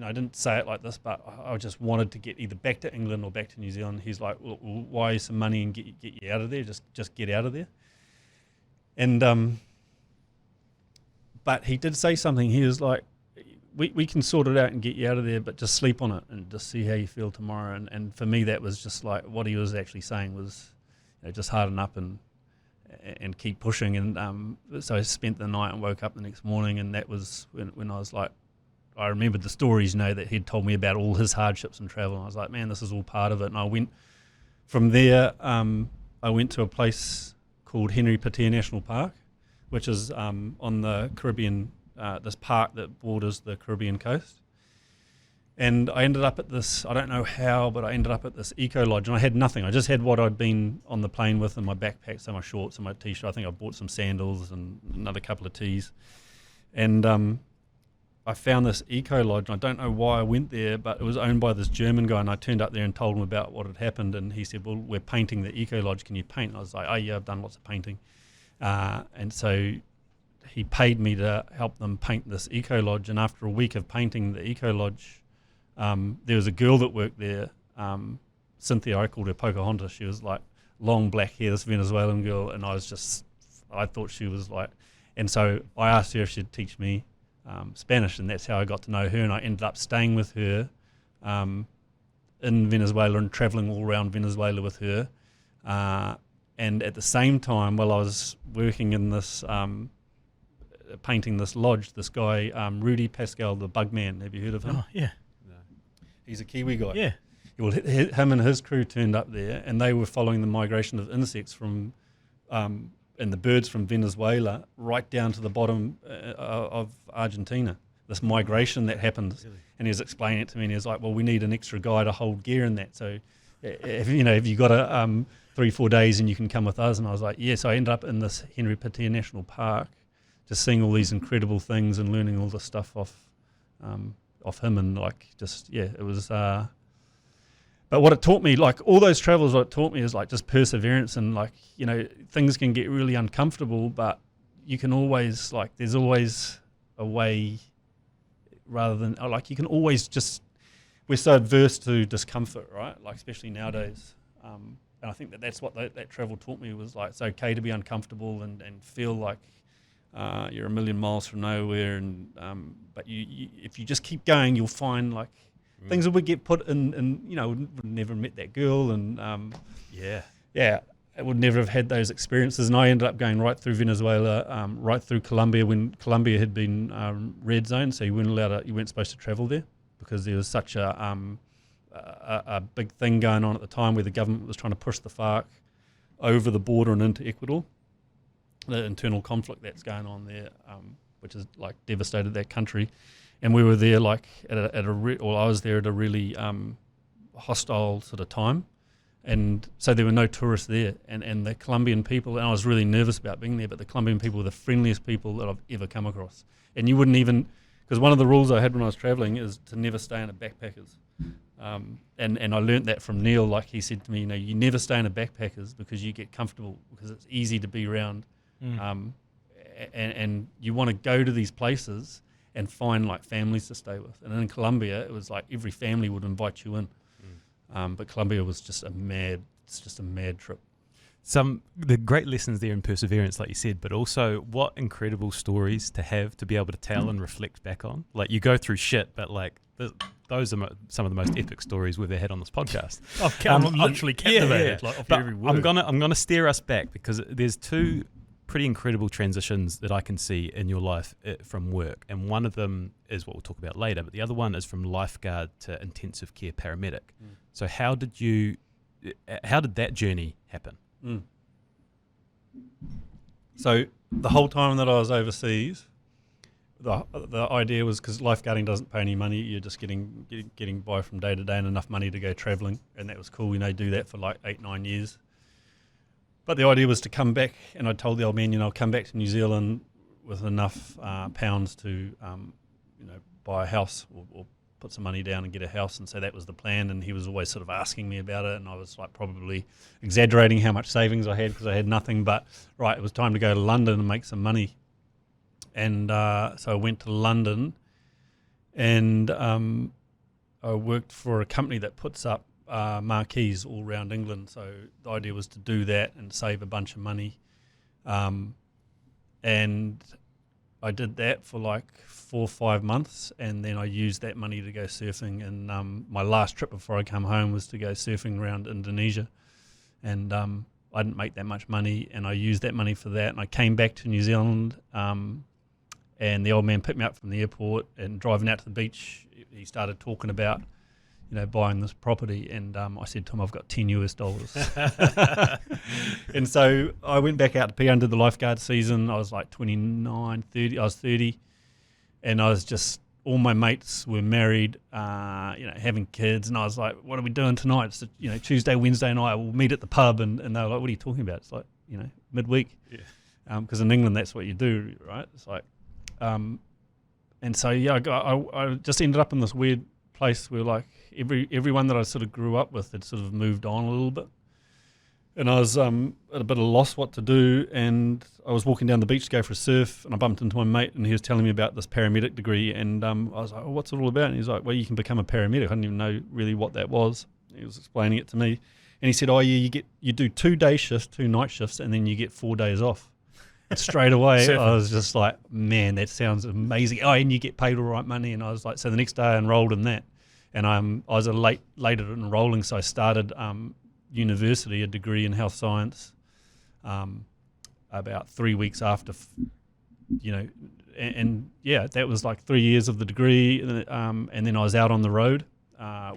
I didn't say it like this, but I just wanted to get either back to England or back to New Zealand. He's like, well, wire some money and get you out of there. Just get out of there. And but he did say something. He was like, we can sort it out and get you out of there, but just sleep on it and just see how you feel tomorrow. And for me, that was just like what he was actually saying was, just harden up and keep pushing. And so I spent the night and woke up the next morning, and that was when I was like, I remembered the stories, that he'd told me about all his hardships and travel. And I was like, man, this is all part of it. And I went from there. I went to a place called Henry Patea National Park, which is on the Caribbean, this park that borders the Caribbean coast. And I ended up at this, I don't know how, but I ended up at this eco lodge, and I had nothing. I just had what I'd been on the plane with in my backpack, so my shorts and my t-shirt. I think I bought some sandals and another couple of tees. And I found this eco lodge, and I don't know why I went there, but it was owned by this German guy, and I turned up there and told him about what had happened, and he said, well, we're painting the eco lodge, can you paint? And I was like, oh yeah, I've done lots of painting. And so he paid me to help them paint this eco lodge, and after a week of painting the eco lodge, there was a girl that worked there, Cynthia, I called her Pocahontas. She was like long black hair, this Venezuelan girl, and I thought she was like, and so I asked her if she'd teach me Spanish, and that's how I got to know her, and I ended up staying with her in Venezuela and traveling all around Venezuela with her, and at the same time, while I was working in this painting this lodge, this guy Rudy Pascal, the Bugman, have you heard of him? Oh, yeah. No. He's a Kiwi guy. Yeah. Well, him and his crew turned up there, and they were following the migration of insects from and the birds from Venezuela right down to the bottom of Argentina. This migration that happened, really? And he was explaining it to me, and he was like, "Well, we need an extra guy to hold gear in that. So, if you got a 3-4 days, and you can come with us." And I was like, "Yeah." So I ended up in this Henry Patea National Park, just seeing all these incredible things and learning all this stuff off him, and it was. But what it taught me, like all those travels, what it taught me is like just perseverance, and like, things can get really uncomfortable, but you can always, like, there's always a way, rather than, like, you can always just, we're so adverse to discomfort, right? Like, especially nowadays. And I think that's what that travel taught me, was like, it's okay to be uncomfortable and feel like you're a million miles from nowhere. And but you if you just keep going, you'll find like, things that would get put in, would never met that girl, and I would never have had those experiences. And I ended up going right through Venezuela, right through Colombia, when Colombia had been red zone, so you weren't supposed to travel there, because there was such a big thing going on at the time where the government was trying to push the FARC over the border and into Ecuador. The internal conflict that's going on there, which has like devastated that country. And we were there like I was there at a really hostile sort of time, and so there were no tourists there. And the Colombian people, and I was really nervous about being there, but the Colombian people were the friendliest people that I've ever come across. And you wouldn't even, because one of the rules I had when I was traveling is to never stay in a backpackers. And I learnt that from Neil. Like he said to me, you never stay in a backpackers because you get comfortable, because it's easy to be around, and you want to go to these places and find like families to stay with. And in Colombia, it was like every family would invite you in. But Colombia was just a mad trip. The great lessons there in perseverance, like you said, but also what incredible stories to have to be able to tell and reflect back on. Like, you go through shit, but like those are some of the most epic stories we've ever had on this podcast. I'm literally captivated. Like, off every word. I'm gonna steer us back, because there's two pretty incredible transitions that I can see in your life from work, and one of them is what we'll talk about later, but the other one is from lifeguard to intensive care paramedic. So how did that journey happen? So the whole time that I was overseas, the idea was, because lifeguarding doesn't pay any money, you're just getting by from day to day and enough money to go travelling, and that was cool. Do that for like 8-9 years. But the idea was to come back, and I told the old man, I'll come back to New Zealand with enough pounds to, buy a house or put some money down and get a house. And so that was the plan. And he was always sort of asking me about it, and I was like probably exaggerating how much savings I had, because I had nothing. But right, it was time to go to London and make some money. And so I went to London, and I worked for a company that puts up marquees all around England. So the idea was to do that and save a bunch of money, and I did that for like 4 or 5 months, and then I used that money to go surfing. And my last trip before I come home was to go surfing around Indonesia, and I didn't make that much money, and I used that money for that. And I came back to New Zealand, and the old man picked me up from the airport, and driving out to the beach, he started talking about buying this property, and I said to him, I've got $10. And so I went back out to PA and did the lifeguard season. I was like 29, 30, I was 30, and I was just, all my mates were married, having kids, and I was like, what are we doing tonight? It's Tuesday, Wednesday night, we'll meet at the pub, and they were like, what are you talking about? It's like, midweek. Because in England, that's what you do, right? It's like, and And so I just ended up in this weird place where like everyone that I sort of grew up with had sort of moved on a little bit, and I was at a bit of loss what to do. And I was walking down the beach to go for a surf, and I bumped into my mate, and he was telling me about this paramedic degree. And I was like, "Oh, what's it all about?" And he's like, "Well, you can become a paramedic." I didn't even know really what that was. He was explaining it to me, and he said, "Oh yeah, you do 2 day shifts, 2 night shifts, and then you get 4 days off." And straight away, I was just like, "Man, that sounds amazing." Oh, and you get paid all right money. And I was like, so the next day I enrolled in that, and I was late at enrolling, so I started university, a degree in health science, about 3 weeks after, and yeah, that was like 3 years of the degree, and then I was out on the road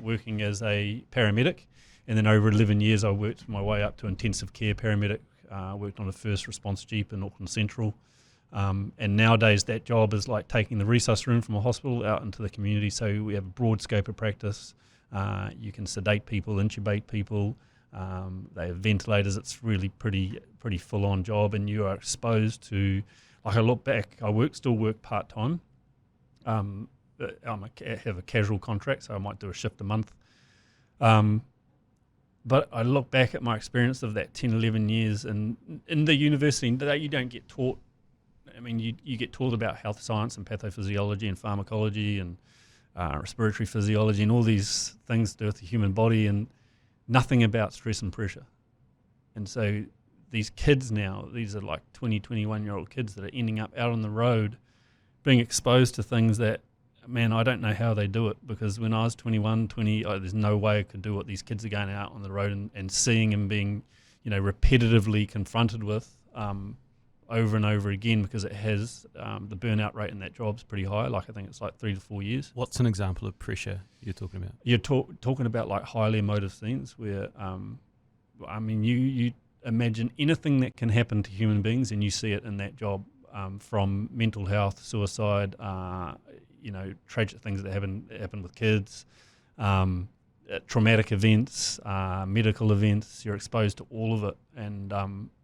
working as a paramedic, and then over 11 years I worked my way up to intensive care paramedic. Worked on a first response Jeep in Auckland Central, and nowadays that job is like taking the resus room from a hospital out into the community. So we have a broad scope of practice. You can sedate people, intubate people. They have ventilators. It's really pretty full on job, and you are exposed to. Like I look back, I still work part time. I have a casual contract, so I might do a shift a month. But I look back at my experience of that 10, 11 years, and in the university, you don't get taught. I mean, you get taught about health science and pathophysiology and pharmacology and respiratory physiology and all these things to do with the human body, and nothing about stress and pressure. And so these kids now, these are like 20, 21-year-old kids that are ending up out on the road being exposed to things that, man, I don't know how they do it, because when I was 21, 20, there's no way I could do what these kids are going out on the road and seeing and being, repetitively confronted with over and over again, because it has the burnout rate in that job's pretty high. Like I think it's like 3 to 4 years. What's an example of pressure you're talking about? You're talking about like highly emotive scenes where, you imagine anything that can happen to human beings and you see it in that job, from mental health, suicide, tragic things that happen with kids, traumatic events, medical events. You're exposed to all of it, and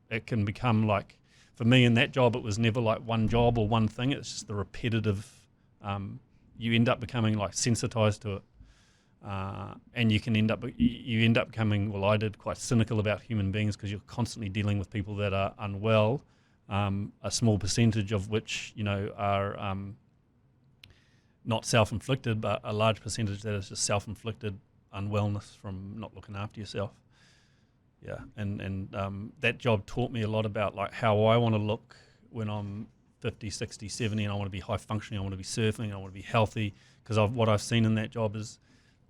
it can become like, for me in that job, it was never like one job or one thing. It's just the repetitive. You end up becoming like sensitized to it, and you end up becoming. Well, I did, quite cynical about human beings, because you're constantly dealing with people that are unwell. A small percentage of which are not self-inflicted, but a large percentage that is just self-inflicted unwellness from not looking after yourself. Yeah, and that job taught me a lot about like how I want to look when I'm 50, 60, 70, and I want to be high functioning, I want to be surfing, I want to be healthy, because what I've seen in that job is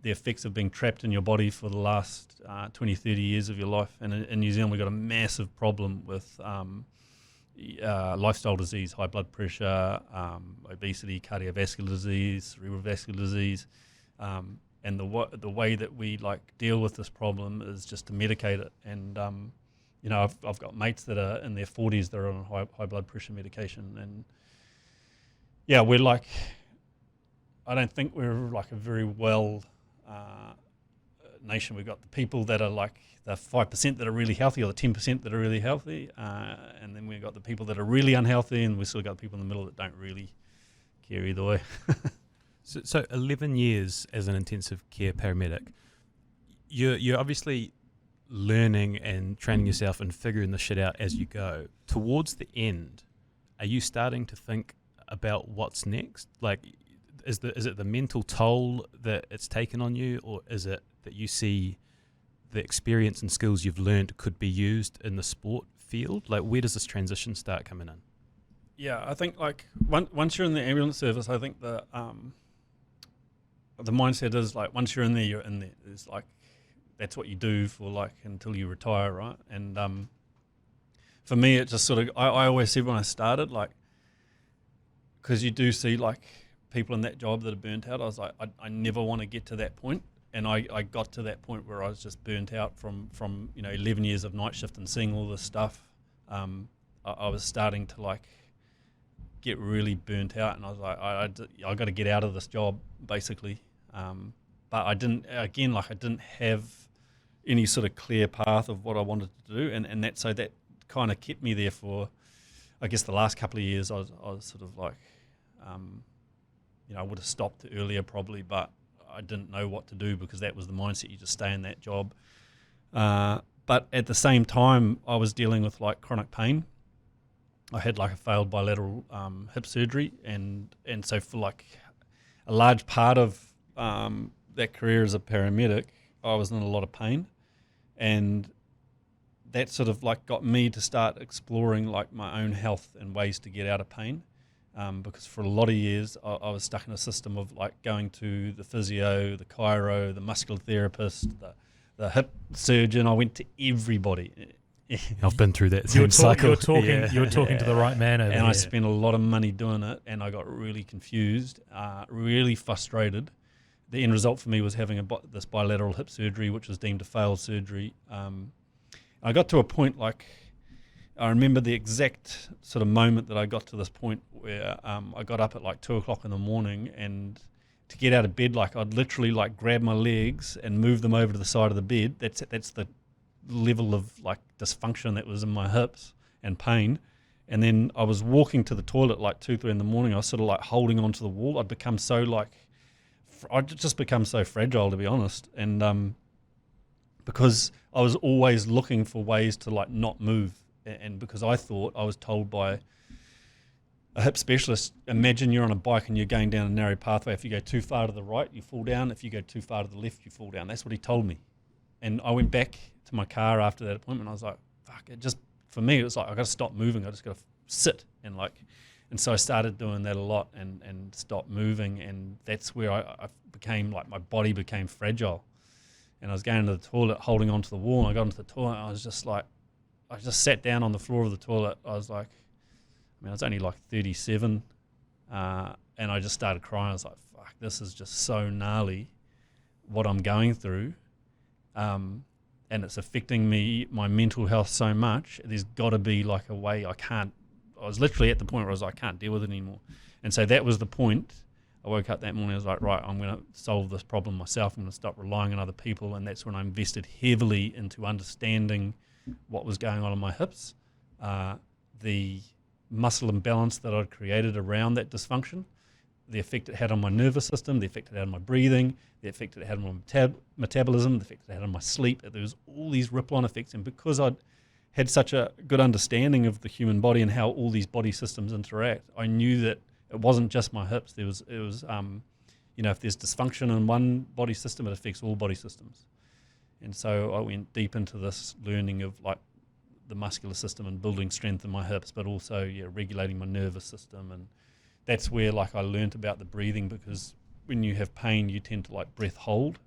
the effects of being trapped in your body for the last 20, 30 years of your life. And in New Zealand, we've got a massive problem with lifestyle disease, high blood pressure, obesity, cardiovascular disease, cerebral vascular disease, and the way that we like deal with this problem is just to medicate it. And I've got mates that are in their 40s that are on high blood pressure medication, and yeah, we're like, I don't think we're like a very well nation. We've got the people that are like the 5% that are really healthy, or the 10% that are really healthy, and then we've got the people that are really unhealthy, and we've still got people in the middle that don't really care either way. So 11 years as an intensive care paramedic, you're obviously learning and training yourself and figuring the shit out as you go. Towards the end, are you starting to think about what's next? Like, is it the mental toll that it's taken on you, or is it that you see the experience and skills you've learned could be used in the sport field? Like, where does this transition start coming in? Yeah, I think like once you're in the ambulance service, I think the mindset is like, once you're in there, you're in there. It's like, that's what you do for like until you retire, right? And for me, it just sort of, I always said when I started, like, because you do see like people in that job that are burnt out, I was like, I never want to get to that point. And I got to that point where I was just burnt out from 11 years of night shift and seeing all this stuff. I was starting to like get really burnt out, and I was like, I got to get out of this job, basically. But I didn't have any sort of clear path of what I wanted to do, and that kind of kept me there for, I guess, the last couple of years. I was sort of like I would have stopped earlier probably, but I didn't know what to do because that was the mindset. You just stay in that job. But at the same time, I was dealing with like chronic pain. I had like a failed bilateral hip surgery, and so for like a large part of that career as a paramedic, I was in a lot of pain, and that sort of like got me to start exploring like my own health and ways to get out of pain. Because for a lot of years I was stuck in a system of like going to the physio, the chiro, the muscular therapist, the hip surgeon. I went to everybody. I've been through that You're same cycle. You're talking to the right man over And there. I spent a lot of money doing it, and I got really confused, really frustrated. The end result for me was having this bilateral hip surgery, which was deemed a failed surgery. I got to a point like, I remember the exact sort of moment that I got to this point where I got up at like 2 o'clock in the morning, and to get out of bed, like I'd literally like grab my legs and move them over to the side of the bed. That's the level of like dysfunction that was in my hips and pain. And then I was walking to the toilet like 2-3 in the morning. I was sort of like holding onto the wall. I'd become so like, I'd just become so fragile, to be honest. And because I was always looking for ways to like not move, and because I thought, I was told by a hip specialist, imagine you're on a bike and you're going down a narrow pathway. If you go too far to the right, you fall down. If you go too far to the left, you fall down. That's what he told me. And I went back to my car after that appointment. I was like, fuck, for me, it was like, I got to stop moving. I just got to sit and so I started doing that a lot and stopped moving. And that's where I became like, my body became fragile. And I was going to the toilet, holding onto the wall. And I got into the toilet, and I was just like, I just sat down on the floor of the toilet. I was like, I was only like 37. And I just started crying. I was like, fuck, this is just so gnarly what I'm going through. And it's affecting me, my mental health so much. There's got to be like a way. I was literally at the point where I was like, I can't deal with it anymore. And so that was the point. I woke up that morning, I was like, right, I'm going to solve this problem myself. I'm going to stop relying on other people. And that's when I invested heavily into understanding what was going on in my hips, the muscle imbalance that I'd created around that dysfunction, the effect it had on my nervous system, the effect it had on my breathing, the effect it had on my metabolism, the effect it had on my sleep. There was all these ripple-on effects. And because I'd had such a good understanding of the human body and how all these body systems interact, I knew that it wasn't just my hips. It was if there's dysfunction in one body system, it affects all body systems. And so I went deep into this learning of like the muscular system and building strength in my hips, but also regulating my nervous system. And that's where like I learned about the breathing, because when you have pain, you tend to like breath hold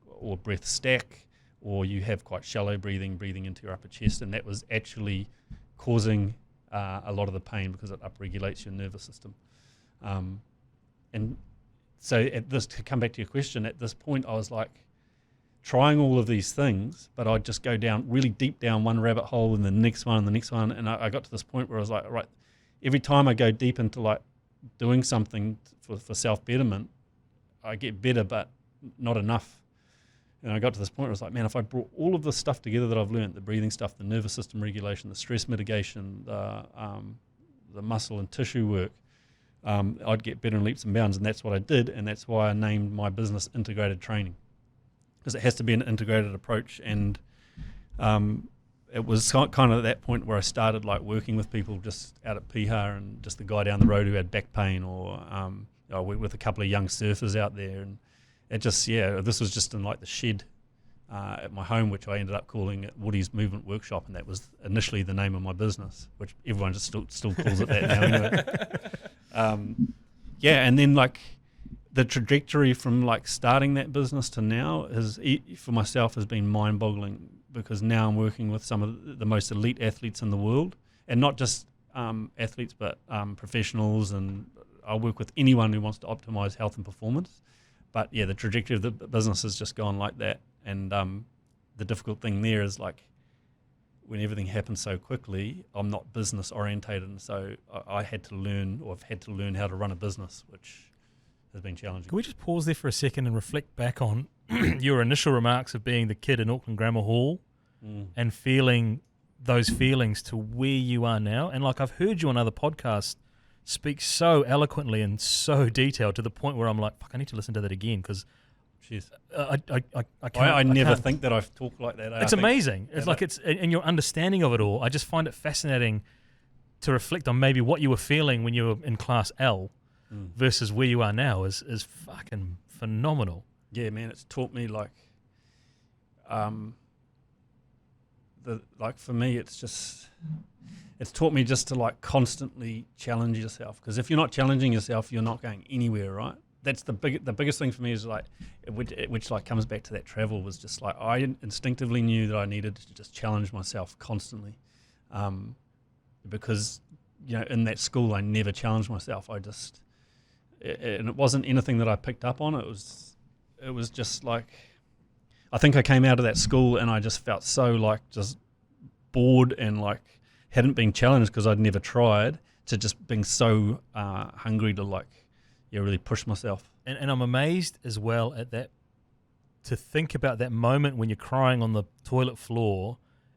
or breath stack, or you have quite shallow breathing into your upper chest, and that was actually causing a lot of the pain because it upregulates your nervous system. And so to come back to your question, at this point I was like trying all of these things, but I'd just go down really deep down one rabbit hole and the next one and the next one. And I got to this point where I was like, right, every time I go deep into like doing something for self-betterment, I get better, but not enough. And I got to this point where I was like, man, if I brought all of this stuff together that I've learned, the breathing stuff, the nervous system regulation, the stress mitigation, the muscle and tissue work, I'd get better in leaps and bounds. And that's what I did. And that's why I named my business Integrated Training, because it has to be an integrated approach. And it was kind of at that point where I started like working with people just out at Piha, and just the guy down the road who had back pain, or I worked with a couple of young surfers out there. And it just, this was just in like the shed at my home, which I ended up calling it Woody's Movement Workshop. And that was initially the name of my business, which everyone just still calls it that now anyway. And then like the trajectory from like starting that business to now for myself has been mind-boggling, because now I'm working with some of the most elite athletes in the world, and not just athletes, but professionals, and I work with anyone who wants to optimize health and performance. But the trajectory of the business has just gone like that. And the difficult thing there is like, when everything happens so quickly, I'm not business orientated, and so I had to learn, or I've had to learn how to run a business, which has been challenging. Can we just pause there for a second and reflect back on your initial remarks of being the kid in Auckland Grammar Hall and feeling those feelings to where you are now? And like, I've heard you on other podcasts speaks so eloquently and so detailed to the point where I'm like, fuck, I need to listen to that again because Cheers. I can't. I never can't. think that I've talked like that. It's amazing. It's like it's and your understanding of it all. I just find it fascinating to reflect on maybe what you were feeling when you were in class L versus where you are now is fucking phenomenal. Yeah, man, it's taught me like for me it's taught me just to like constantly challenge yourself, because if you're not challenging yourself, you're not going anywhere, right? That's the biggest thing for me is like which like comes back to that travel, was just like I instinctively knew that I needed to just challenge myself constantly, because in that school I never challenged myself. And it wasn't anything that I picked up on. It was just like, I think I came out of that school and I just felt so like just bored and like hadn't been challenged because I'd never tried, to just being so hungry to like really push myself. And I'm amazed as well at that, to think about that moment when you're crying on the toilet floor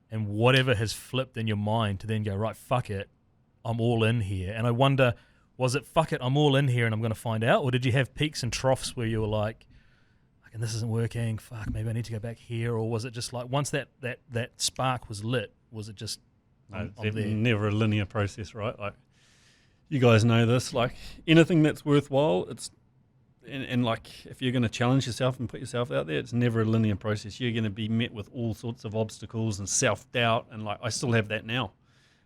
and whatever has flipped in your mind to then go, right, fuck it, I'm all in here. And I wonder, was it fuck it, I'm all in here and I'm going to find out? Or did you have peaks and troughs where you were like, and this isn't working, fuck, maybe I need to go back here? Or was it just like once that spark was lit, was it just, I'm there? Never a linear process, right? Like, you guys know this, like anything that's worthwhile, it's and like if you're going to challenge yourself and put yourself out there, it's never a linear process. You're going to be met with all sorts of obstacles and self-doubt, and like I still have that now.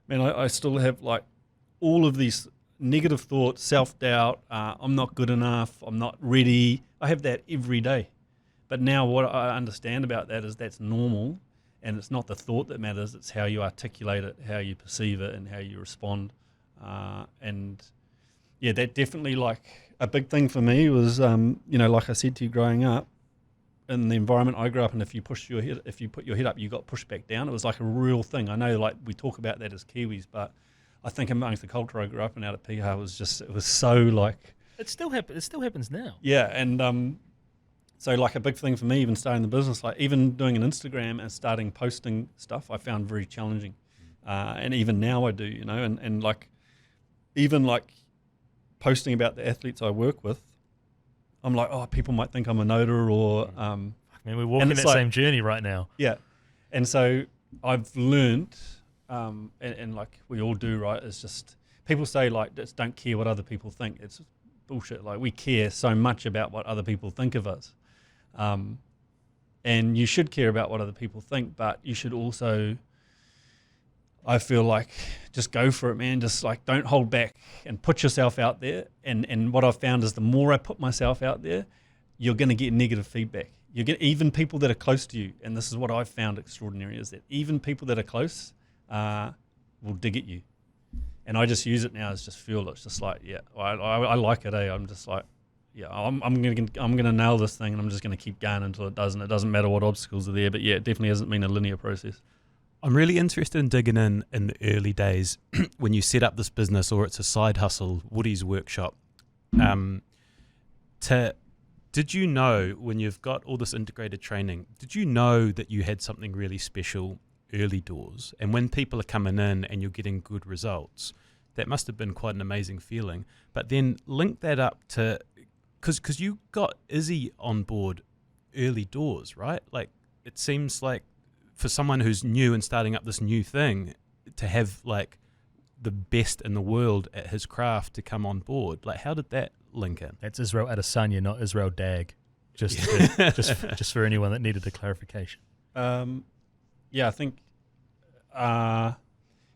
Man, I still have like all of these negative thoughts, self-doubt, I'm not good enough, I'm not ready. I have that every day. But now what I understand about that is that's normal, and it's not the thought that matters, it's how you articulate it, how you perceive it, and how you respond. And yeah, that definitely, like a big thing for me was, like I said to you, growing up in the environment I grew up in, if you put your head up, you got pushed back down. It was like a real thing. I know, like we talk about that as Kiwis, but I think amongst the culture I grew up in out at Piha, it was so like, it still happens now. yeah. And so like a big thing for me, even starting the business, like even doing an Instagram and starting posting stuff, I found very challenging. And even now I do, and like even like posting about the athletes I work with, I'm like, oh, people might think I'm a noter, or I mean, we're walking that same journey right now. Yeah. And so I've learned, and like we all do, right? It's just, people say like, just don't care what other people think. It's bullshit. Like, we care so much about what other people think of us. And you should care about what other people think, but you should also, I feel like, just go for it, man. Just like, don't hold back and put yourself out there. And what I've found is the more I put myself out there, you're going to get negative feedback. You get even people that are close to you. And this is what I've found extraordinary, is that even people that are close will dig at you. And I just use it now as just fuel. It's just like, yeah, I like it. I'm just like, yeah, I'm gonna nail this thing, and I'm just gonna keep going until it does. And it doesn't matter what obstacles are there. But yeah, it definitely hasn't been a linear process. I'm really interested in digging in the early days when you set up this business, or it's a side hustle, Woody's Workshop. Did you know, when you've got all this integrated training, did you know that you had something really special early doors? And when people are coming in and you're getting good results, that must have been quite an amazing feeling. But then link that up to, because you got Izzy on board early doors, right? Like, it seems like for someone who's new and starting up this new thing, to have like the best in the world at his craft to come on board, like, how did that link in? That's Israel Adesanya, not Israel Dag. Just for anyone that needed a clarification. Yeah, I think, no,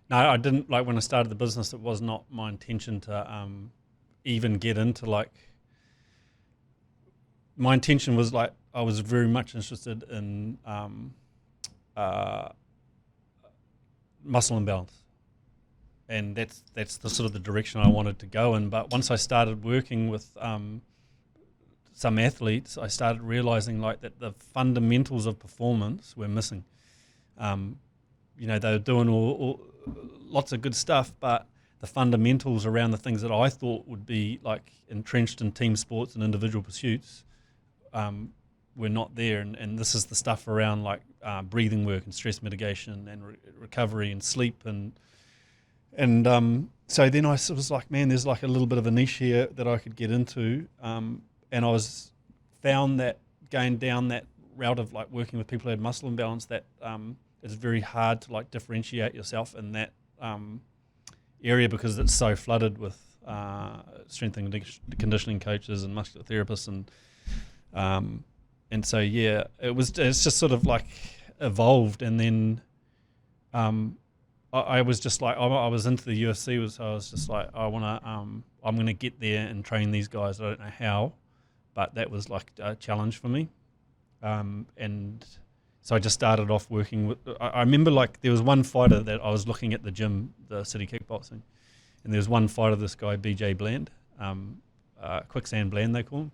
I didn't, like when I started the business, it was not my intention to even get into like, my intention was like, I was very much interested in muscle imbalance. And that's the sort of the direction I wanted to go in. But once I started working with some athletes, I started realizing like that the fundamentals of performance were missing. They were doing all lots of good stuff, but the fundamentals around the things that I thought would be like entrenched in team sports and individual pursuits were not there. And this is the stuff around like breathing work and stress mitigation and recovery and sleep and And so then I was like, man, there's like a little bit of a niche here that I could get into. And I found that going down that route of like working with people who had muscle imbalance, that it's very hard to like differentiate yourself in that area because it's so flooded with strength and conditioning coaches and muscular therapists and so yeah, it's just sort of like evolved. And then I was just like, I was into the UFC, so I was just like, I'm gonna get there and train these guys. I don't know how, but that was like a challenge for me. And so I just started off working with. I remember like there was one fighter that I was looking at the gym, the City Kickboxing, and there was one fighter, this guy BJ Bland, Quicksand Bland they call him,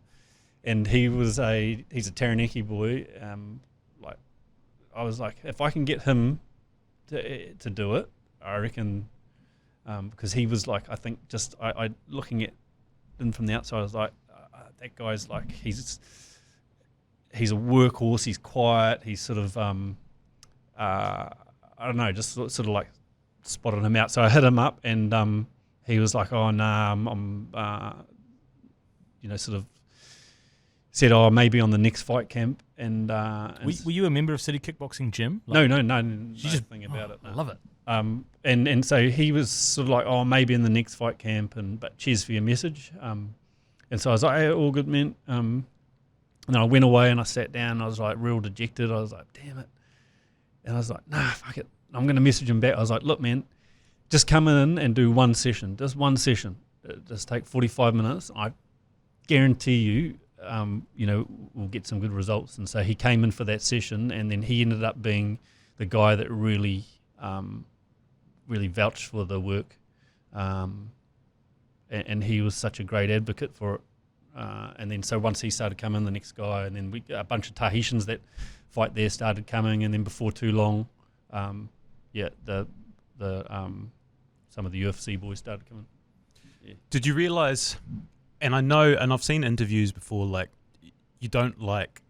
and he's a Taranaki boy. Like I was like, if I can get him to do it, I reckon, because he was like, I think just I looking at him from the outside, I was like, that guy's like he's a workhorse. He's quiet. He's sort of I don't know, just sort of like spotted him out. So I hit him up, and he was like, oh nah, I'm sort of said, oh, maybe on the next fight camp. And were you a member of City Kickboxing Gym? Like, no thing about it. No. I love it. And so he was sort of like, oh, maybe in the next fight camp, but cheers for your message. And so I was like, hey, all good, man. And then I went away and I sat down and I was like real dejected. I was like, damn it. And I was like, nah, fuck it. I'm going to message him back. I was like, look, man, just come in and do one session. Just one session. Just take 45 minutes. I guarantee you, we'll get some good results. And so he came in for that session, and then he ended up being the guy that really vouched for the work. And he was such a great advocate for it. And then so once he started coming, the next guy, and then a bunch of Tahitians that fight there started coming, and then before too long, some of the UFC boys started coming. Yeah. Did you realize, and I know, and I've seen interviews before, like you don't like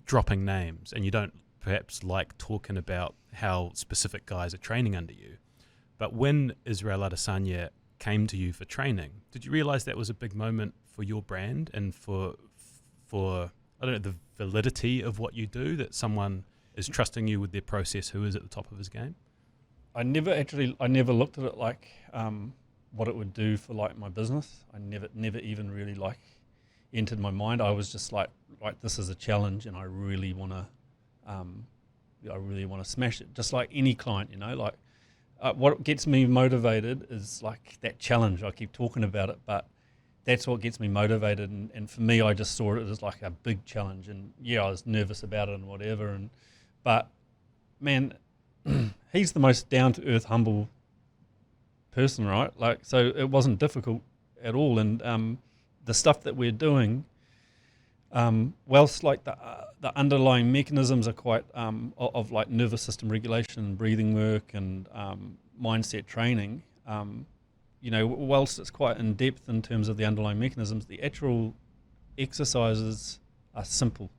dropping names, and you don't perhaps like talking about how specific guys are training under you, but when Israel Adesanya came to you for training, did you realize that was a big moment for your brand and for I don't know, the validity of what you do, that someone is trusting you with their process who is at the top of his game? I never looked at it like what it would do for like my business. I never even really like entered my mind. I was just like this is a challenge, and I really want to smash it. Just like any client, like what gets me motivated is like that challenge. I keep talking about it, but that's what gets me motivated. And for me, I just saw it as like a big challenge. And yeah, I was nervous about it and whatever. But man, he's the most down to earth, humble person, right? Like, so it wasn't difficult at all. And the stuff that we're doing, whilst like the underlying mechanisms are quite of like nervous system regulation, breathing work, and mindset training, whilst it's quite in depth in terms of the underlying mechanisms, the actual exercises are simple,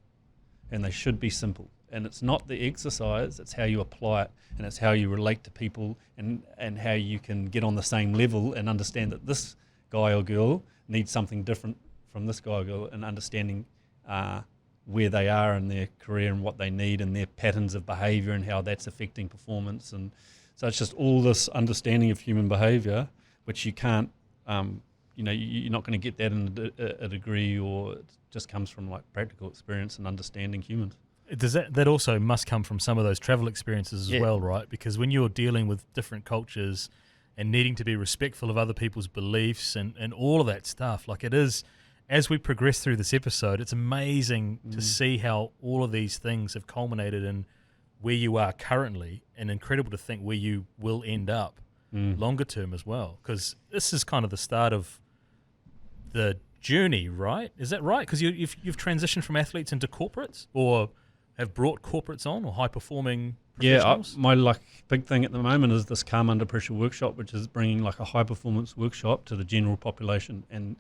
and they should be simple. And it's not the exercise, it's how you apply it, and it's how you relate to people, and how you can get on the same level and understand that this guy or girl needs something different from this guy or girl, and understanding where they are in their career and what they need and their patterns of behavior and how that's affecting performance. And so it's just all this understanding of human behavior, which you can't, you're not going to get that in a degree, or it just comes from like practical experience and understanding humans. Does that also must come from some of those travel experiences as well, right? Because when you're dealing with different cultures and needing to be respectful of other people's beliefs and all of that stuff, like it is, as we progress through this episode, it's amazing to see how all of these things have culminated in where you are currently, and incredible to think where you will end up longer term as well. Because this is kind of the start of the journey, right? Is that right? Because you've transitioned from athletes into corporates, or have brought corporates on, or high-performing professionals? Yeah, my like big thing at the moment is this Calm Under Pressure workshop, which is bringing like a high-performance workshop to the general population. And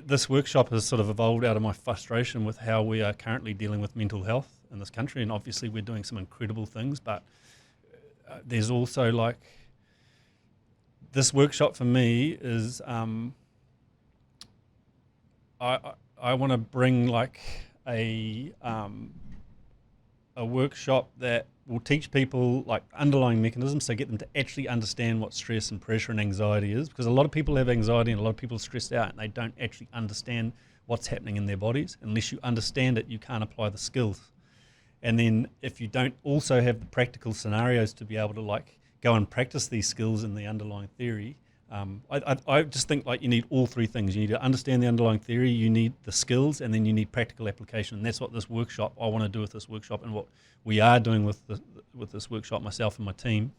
this workshop has sort of evolved out of my frustration with how we are currently dealing with mental health in this country. And obviously we're doing some incredible things, but there's also like this workshop for me is I want to bring like a workshop that will teach people like underlying mechanisms, so get them to actually understand what stress and pressure and anxiety is, because a lot of people have anxiety and a lot of people are stressed out and they don't actually understand what's happening in their bodies. Unless you understand it, you can't apply the skills. And then if you don't also have the practical scenarios to be able to like go and practice these skills in the underlying theory, I just think like you need all three things. You need to understand the underlying theory, you need the skills, and then you need practical application. And that's what this workshop, I want to do with this workshop, and what we are doing with this workshop, myself and my team.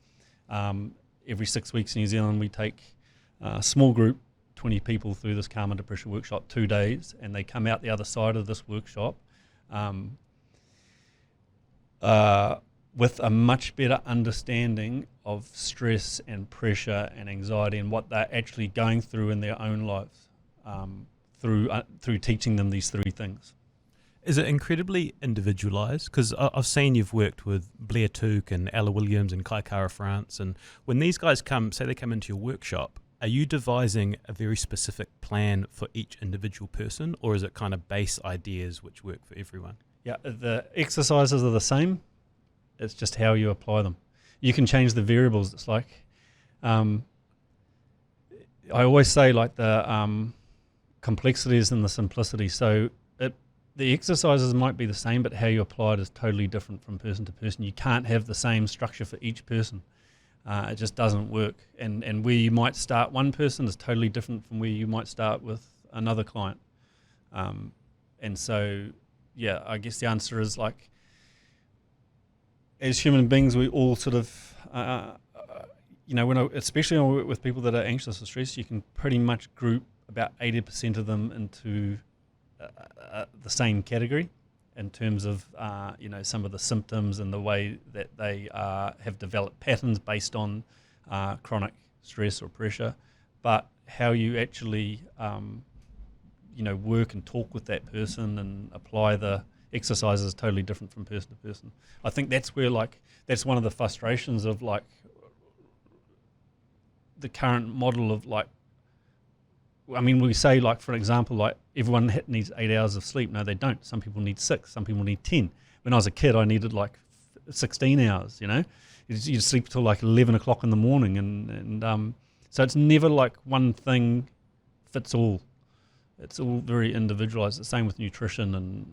Every 6 weeks in New Zealand, we take a small group, 20 people, through this calm under pressure workshop, 2 days, and they come out the other side of this workshop with a much better understanding of stress and pressure and anxiety and what they're actually going through in their own lives through teaching them these three things. Is it incredibly individualised? Because I've seen you've worked with Blair Tuke and Ella Williams and Kai Kara France, and when these guys come, say they come into your workshop, are you devising a very specific plan for each individual person, or is it kind of base ideas which work for everyone? Yeah, the exercises are the same. It's just how you apply them. You can change the variables. It's like, I always say, like the complexities and the simplicity. So the exercises might be the same, but how you apply it is totally different from person to person. You can't have the same structure for each person. It just doesn't work. And where you might start one person is totally different from where you might start with another client. And so, yeah, I guess the answer is like, as human beings, we all sort of, especially when I work with people that are anxious or stressed, you can pretty much group about 80% of them into the same category in terms of, some of the symptoms and the way that they have developed patterns based on chronic stress or pressure. But how you actually, work and talk with that person and apply the exercises is totally different from person to person. I think that's where that's one of the frustrations of the current model of we say for example, everyone needs 8 hours of sleep. No, they don't. Some people need 6, some people need 10. When I was a kid, I needed 16 hours, you sleep till 11 o'clock in the morning. And so it's never one thing fits all. It's all very individualized. The same with nutrition and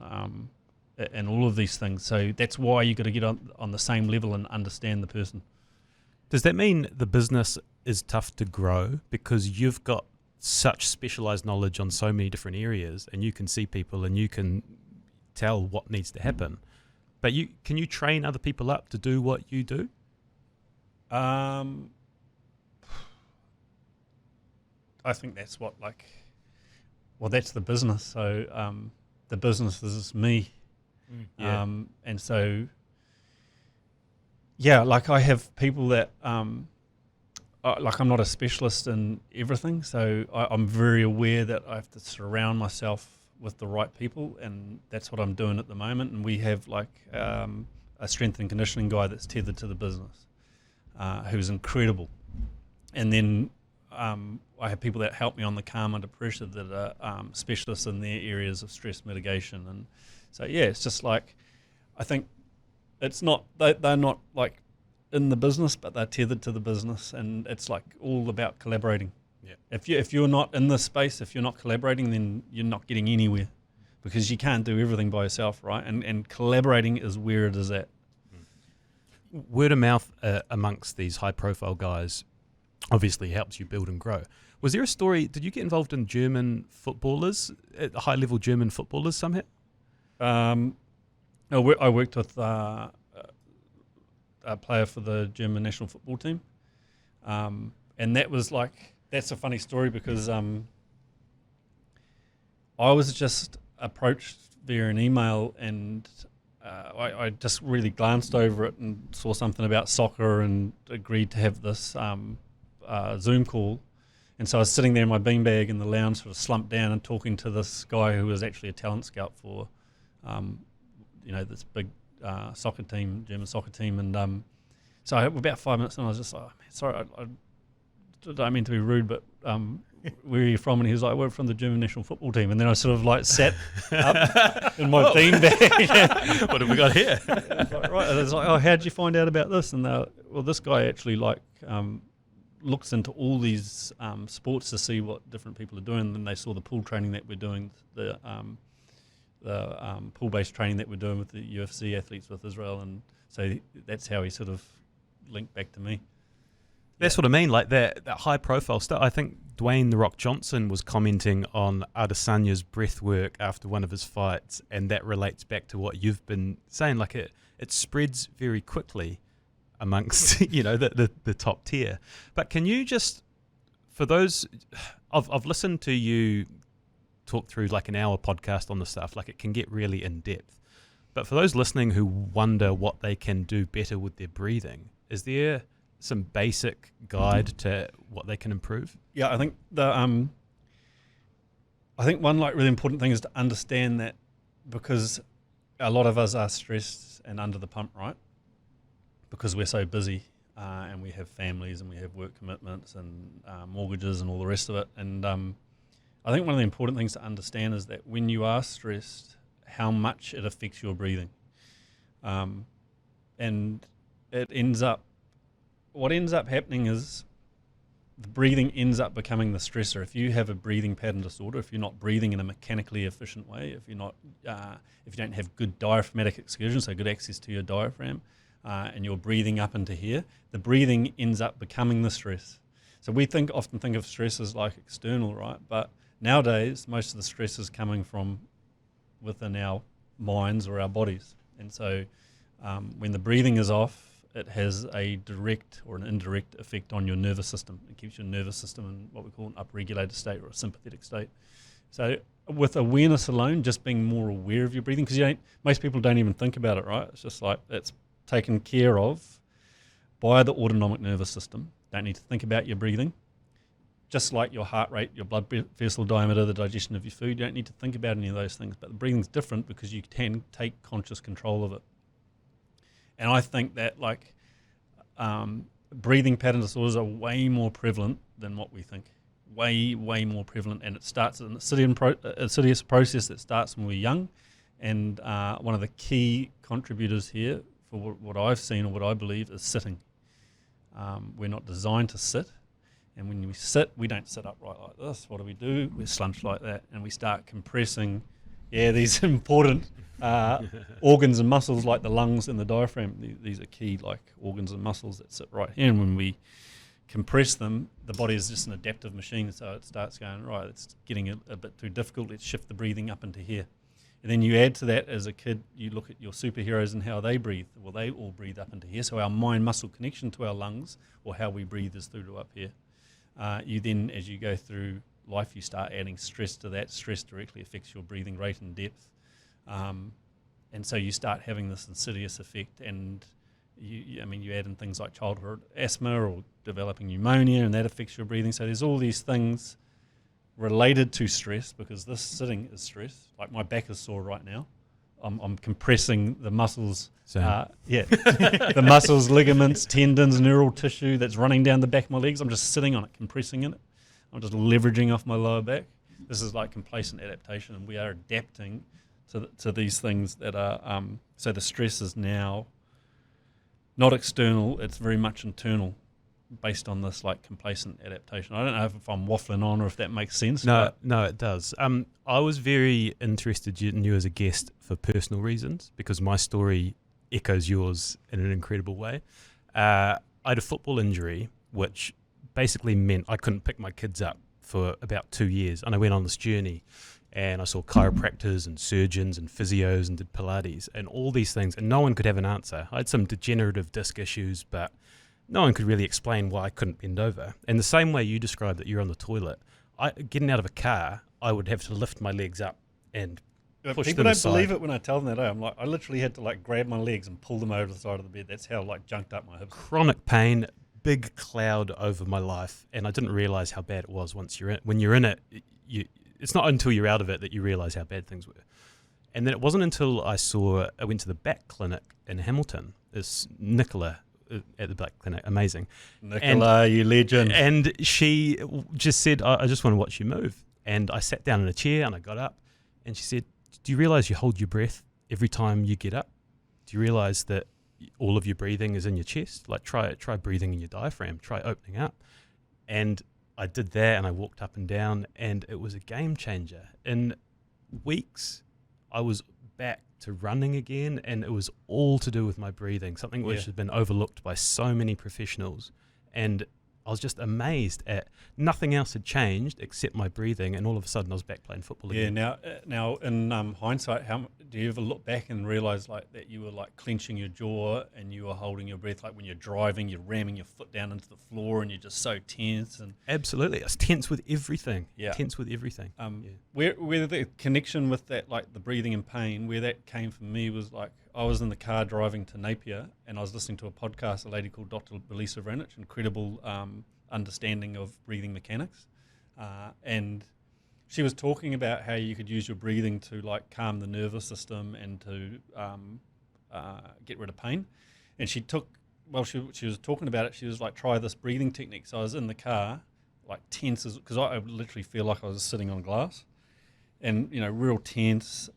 all of these things. So that's why you got to get on the same level and understand the person. Does that mean the business is tough to grow because you've got such specialized knowledge on so many different areas, and you can see people and you can tell what needs to happen, but can you train other people up to do what you do? I think that's what that's the business. So the business is me. Yeah. And so, yeah, I have people that, I'm not a specialist in everything, so I'm very aware that I have to surround myself with the right people, and that's what I'm doing at the moment. And we have a strength and conditioning guy that's tethered to the business, who's incredible. And then I have people that help me on the calm under pressure that are specialists in their areas of stress mitigation. And so, yeah, it's just I think it's not, they're not in the business, but they're tethered to the business, and it's all about collaborating. Yeah. If you're not in this space, if you're not collaborating, then you're not getting anywhere, because you can't do everything by yourself, right? And collaborating is where it is at. Word of mouth amongst these high profile guys obviously helps you build and grow. Was there a story, did you get involved in German footballers, high level German footballers somehow? I worked with a player for the German national football team, and that was that's a funny story, because I was just approached via an email, and I just really glanced over it and saw something about soccer and agreed to have this Zoom call. And so I was sitting there in my beanbag in the lounge, sort of slumped down and talking to this guy who was actually a talent scout for this big soccer team, German soccer team. And so about 5 minutes, and I was just like, oh, man, sorry, I don't mean to be rude, but where are you from? And he was like, we're from the German national football team. And then I sort of like sat up in my beanbag. What have we got here? Right. And it's like, oh, how'd you find out about this? And well, this guy actually like looks into all these sports to see what different people are doing. And then they saw the pool training that we're doing, the pool-based training that we're doing with the UFC athletes with Israel. And so that's how he sort of linked back to me. That's what I mean, like that high-profile stuff. I think Dwayne "The Rock" Johnson was commenting on Adesanya's breath work after one of his fights, and that relates back to what you've been saying. Like it spreads very quickly amongst the top tier. But can you just, for those, I've listened to you talk through like an hour podcast on the stuff. Like it can get really in depth. But for those listening who wonder what they can do better with their breathing, is there some basic guide to what they can improve? Yeah, I think I think one like really important thing is to understand that, because a lot of us are stressed and under the pump, right? Because we're so busy and we have families and we have work commitments and mortgages and all the rest of it. And I think one of the important things to understand is that when you are stressed, how much it affects your breathing. And what ends up happening is the breathing ends up becoming the stressor. If you have a breathing pattern disorder, if you're not breathing in a mechanically efficient way, if you don't have good diaphragmatic excursion, so good access to your diaphragm, and you're breathing up into here, the breathing ends up becoming the stress. So we often think of stress as like external, right? But nowadays, most of the stress is coming from within our minds or our bodies. And so when the breathing is off, it has a direct or an indirect effect on your nervous system. It keeps your nervous system in what we call an upregulated state or a sympathetic state. So with awareness alone, just being more aware of your breathing, because most people don't even think about it, right? It's just like it's taken care of by the autonomic nervous system. Don't need to think about your breathing. Just like your heart rate, your blood vessel diameter, the digestion of your food, you don't need to think about any of those things. But the breathing's different because you can take conscious control of it. And I think that breathing pattern disorders are way more prevalent than what we think. Way, way more prevalent. And it starts an insidious process that starts when we're young. And one of the key contributors here for what I've seen or what I believe is sitting. We're not designed to sit. And when we sit, we don't sit upright like this. What do? We slouch like that. And we start compressing these important organs and muscles like the lungs and the diaphragm. These are key like organs and muscles that sit right here. And when we compress them, the body is just an adaptive machine. So it starts going, right, it's getting a bit too difficult. Let's shift the breathing up into here. And then you add to that as a kid, you look at your superheroes and how they breathe. Well, they all breathe up into here. So our mind-muscle connection to our lungs or how we breathe is through to up here. You then, as you go through life, you start adding stress to that. Stress directly affects your breathing rate and depth. And so you start having this insidious effect, and you add in things like childhood asthma or developing pneumonia, and that affects your breathing. So there's all these things related to stress, because this sitting is stress. Like my back is sore right now. I'm compressing the muscles. The muscles, ligaments, tendons, neural tissue that's running down the back of my legs. I'm just sitting on it, compressing in it. I'm just leveraging off my lower back. This is like complacent adaptation, and we are adapting to these things that are. So the stress is now not external; it's very much internal, based on this like complacent adaptation. I don't know if I'm waffling on or if that makes sense. No, it does. I was very interested in you as a guest for personal reasons, because my story echoes yours in an incredible way. I had a football injury, which basically meant I couldn't pick my kids up for about 2 years. And I went on this journey and I saw chiropractors and surgeons and physios and did Pilates and all these things. And no one could have an answer. I had some degenerative disc issues, but no one could really explain why I couldn't bend over. And the same way you described that you're on the toilet, getting out of a car, I would have to lift my legs up and push People them don't aside. believe it when I tell them that. I'm like, I literally had to like grab my legs and pull them over the side of the bed. That's how like junked up my hips. Chronic pain, big cloud over my life, and I didn't realize how bad it was once you're in. When you're in it, it's not until you're out of it that you realize how bad things were. And then it wasn't until I went to the back clinic in Hamilton. It's Nicola at the Black Clinic, amazing. Nicola, you legend. And she just said, I just want to watch you move. And I sat down in a chair and I got up, and she said, do you realize you hold your breath every time you get up? Do you realize that all of your breathing is in your chest? Like try breathing in your diaphragm, try opening up. And I did that, and I walked up and down, and it was a game changer. In weeks, I was back to running again, and it was all to do with my breathing, something which had been overlooked by so many professionals. And I was just amazed at nothing else had changed except my breathing, and all of a sudden I was back playing football again. Now in hindsight, do you ever look back and realize like that you were like clenching your jaw and you were holding your breath, like when you're driving, you're ramming your foot down into the floor and you're just so tense? And absolutely, I was tense with everything. Where the connection with that, like the breathing and pain, where that came from me was like I was in the car driving to Napier, and I was listening to a podcast, a lady called Dr. Belisa Vranich, incredible understanding of breathing mechanics, and she was talking about how you could use your breathing to like calm the nervous system and to get rid of pain. And she was talking about it, she was like, try this breathing technique. So I was in the car, like tense, because I literally feel like I was sitting on glass, and real tense.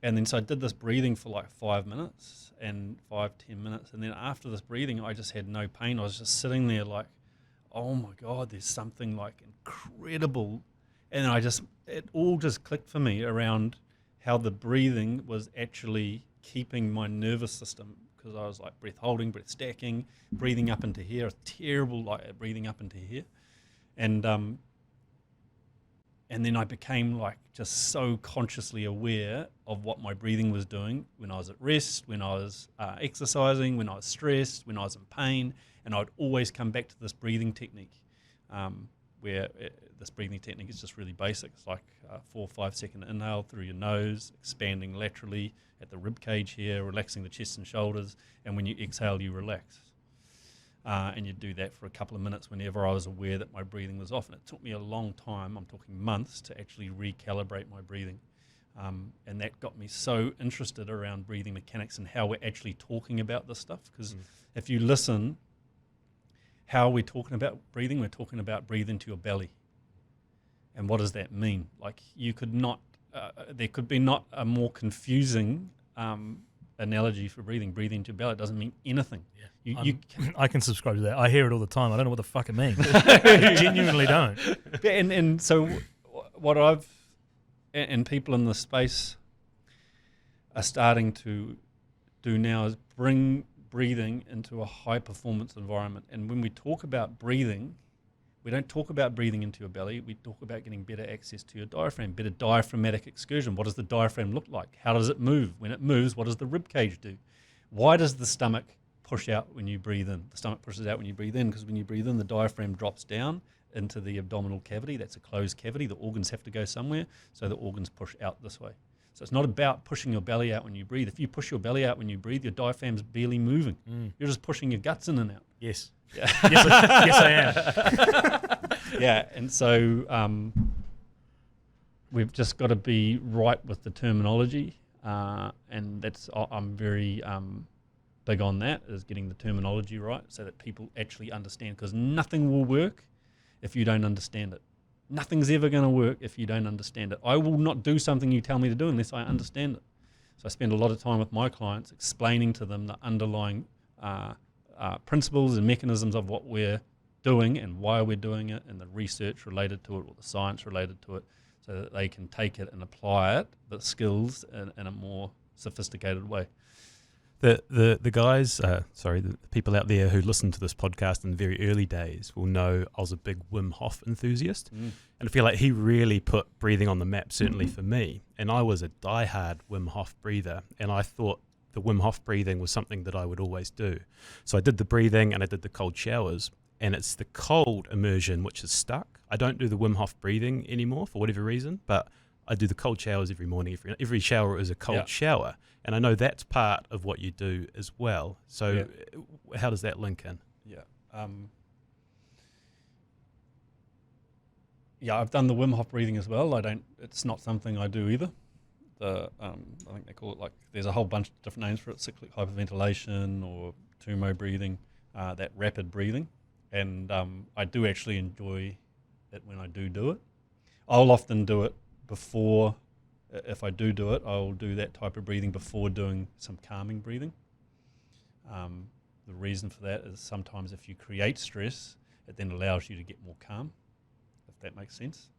And then so I did this breathing for like 5 minutes and 5-10 minutes, and then after this breathing, I just had no pain. I was just sitting there like, oh my God, there's something like incredible. And it all just clicked for me around how the breathing was actually keeping my nervous system, because I was like breath holding, breath stacking, breathing up into here. I was terrible like breathing up into here. And then I became like just so consciously aware of what my breathing was doing when I was at rest, when I was exercising, when I was stressed, when I was in pain. And I'd always come back to this breathing technique, where this breathing technique is just really basic. It's like 4 or 5 second inhale through your nose, expanding laterally at the rib cage here, relaxing the chest and shoulders, and when you exhale, you relax. And you do that for a couple of minutes whenever I was aware that my breathing was off. And it took me a long time, I'm talking months, to actually recalibrate my breathing. And that got me so interested around breathing mechanics and how we're actually talking about this stuff. Because if you listen, how we're talking about breathing, we're talking about breathe into your belly. And what does that mean? Like you could not, there could be not a more confusing analogy for breathing. Breathe into your belly. It doesn't mean anything. Yeah. I can subscribe to that. I hear it all the time. I don't know what the fuck it means. I genuinely don't. And so what I've, and people in this space are starting to do now is bring breathing into a high performance environment. And when we talk about breathing, we don't talk about breathing into your belly. We talk about getting better access to your diaphragm, better diaphragmatic excursion. What does the diaphragm look like? How does it move? When it moves, what does the rib cage do? Why does the stomach push out when you breathe in? The stomach pushes out when you breathe in, because when you breathe in, the diaphragm drops down into the abdominal cavity. That's a closed cavity. The organs have to go somewhere, so the organs push out this way. So it's not about pushing your belly out when you breathe. If you push your belly out when you breathe, your diaphragm's barely moving. You're just pushing your guts in and out. Yes. Yeah. yes, I am. Yeah, and so we've just got to be right with the terminology, and that's I'm very big on that, is getting the terminology right so that people actually understand, because nothing will work if you don't understand it. Nothing's ever going to work if you don't understand it. I will not do something you tell me to do unless I understand it. So I spend a lot of time with my clients explaining to them the underlying principles and mechanisms of what we're doing and why we're doing it, and the research related to it or the science related to it, so that they can take it and apply it, the skills, in a more sophisticated way. The guys, the people out there who listened to this podcast in the very early days will know I was a big Wim Hof enthusiast. And I feel like he really put breathing on the map, certainly for me. And I was a diehard Wim Hof breather, and I thought the Wim Hof breathing was something that I would always do. So I did the breathing and I did the cold showers, and it's the cold immersion which is stuck. I don't do the Wim Hof breathing anymore for whatever reason, but I do the cold showers every morning. Every shower is a cold shower. And I know that's part of what you do as well. So how does that link in? I've done the Wim Hof breathing as well. It's not something I do either. I think they call it, like, there's a whole bunch of different names for it, cyclic hyperventilation or Tumo breathing, that rapid breathing. And I do actually enjoy it when I do it. I'll often do it before, if I do it, I'll do that type of breathing before doing some calming breathing. The reason for that is sometimes if you create stress, it then allows you to get more calm, if that makes sense.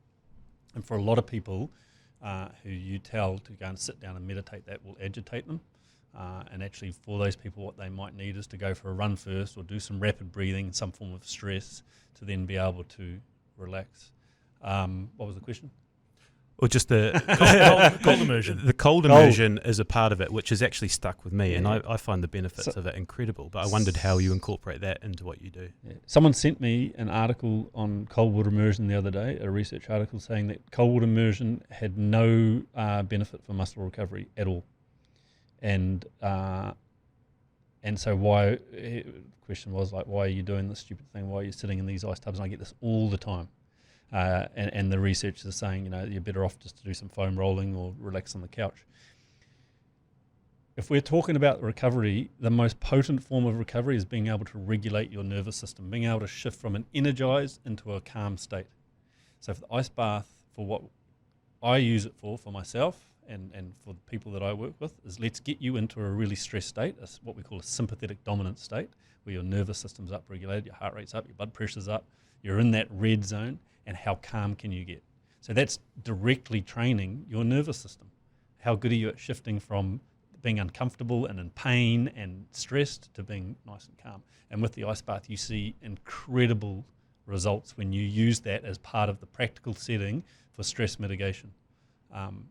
And for a lot of people who you tell to go and sit down and meditate, that will agitate them. And actually for those people, what they might need is to go for a run first or do some rapid breathing, some form of stress, to then be able to relax. What was the question? Or just the cold immersion. The cold immersion is a part of it, which has actually stuck with me, and I find the benefits of it incredible. But I wondered how you incorporate that into what you do. Yeah. Someone sent me an article on cold water immersion the other day, a research article saying that cold water immersion had no benefit for muscle recovery at all. And so why? The question was like, why are you doing this stupid thing? Why are you sitting in these ice tubs? And I get this all the time. And the researchers are saying, you're better off just to do some foam rolling or relax on the couch. If we're talking about recovery, the most potent form of recovery is being able to regulate your nervous system, being able to shift from an energized into a calm state. So for the ice bath, for what I use it for myself and for the people that I work with, is let's get you into a really stressed state, what we call a sympathetic dominant state, where your nervous system's upregulated, your heart rate's up, your blood pressure's up, you're in that red zone, and how calm can you get? So that's directly training your nervous system. How good are you at shifting from being uncomfortable and in pain and stressed to being nice and calm? And with the ice bath, you see incredible results when you use that as part of the practical setting for stress mitigation,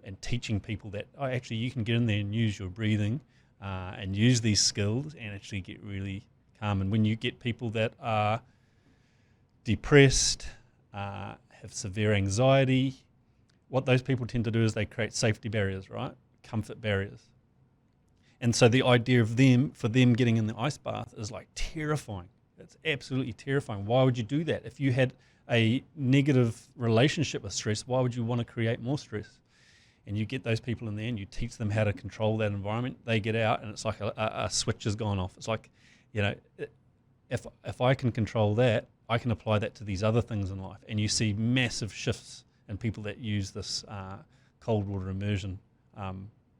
and teaching people that actually you can get in there and use your breathing and use these skills and actually get really calm. And when you get people that are depressed, have severe anxiety, what those people tend to do is they create safety barriers, right? Comfort barriers. And so the idea of for them getting in the ice bath is like terrifying. It's absolutely terrifying. Why would you do that? If you had a negative relationship with stress, why would you want to create more stress? And you get those people in there and you teach them how to control that environment. They get out and it's like a switch has gone off. It's like, if I can control that, I can apply that to these other things in life. And you see massive shifts in people that use this cold water immersion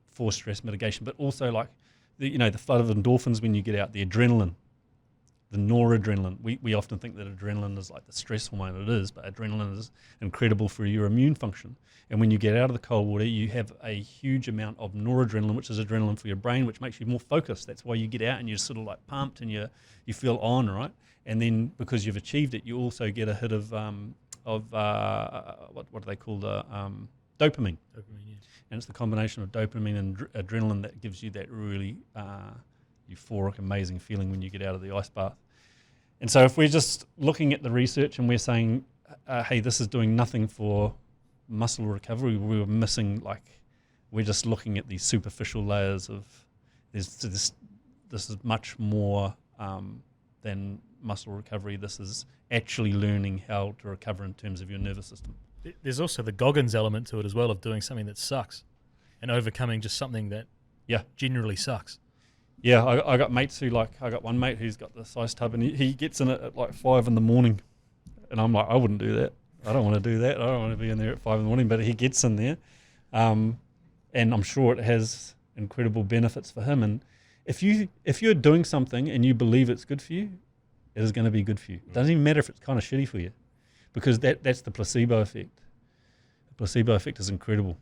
for stress mitigation, but also like the flood of endorphins when you get out, the adrenaline, the noradrenaline. We often think that adrenaline is like the stress hormone. It is, but adrenaline is incredible for your immune function. And when you get out of the cold water, you have a huge amount of noradrenaline, which is adrenaline for your brain, which makes you more focused. That's why you get out and you're sort of like pumped and you feel on, right? And then because you've achieved it, you also get a hit of what do they call the dopamine. Dopamine, yeah. And it's the combination of dopamine and adrenaline that gives you that really euphoric, amazing feeling when you get out of the ice bath. And so if we're just looking at the research and we're saying, hey, this is doing nothing for muscle recovery, we're just looking at these superficial layers of this is much more than muscle recovery. This is actually learning how to recover in terms of your nervous system. There's also the Goggins element to it as well, of doing something that sucks and overcoming just something that generally sucks. Yeah, I got mates I got one mate who's got this ice tub and he gets in it at like 5 a.m. and I'm like, I wouldn't do that. I don't want to do that. I don't want to be in there at 5 a.m, but he gets in there. And I'm sure it has incredible benefits for him. And if you're doing something and you believe it's good for you, it is going to be good for you. It doesn't even matter if it's kind of shitty for you, because that's the placebo effect. The placebo effect is incredible.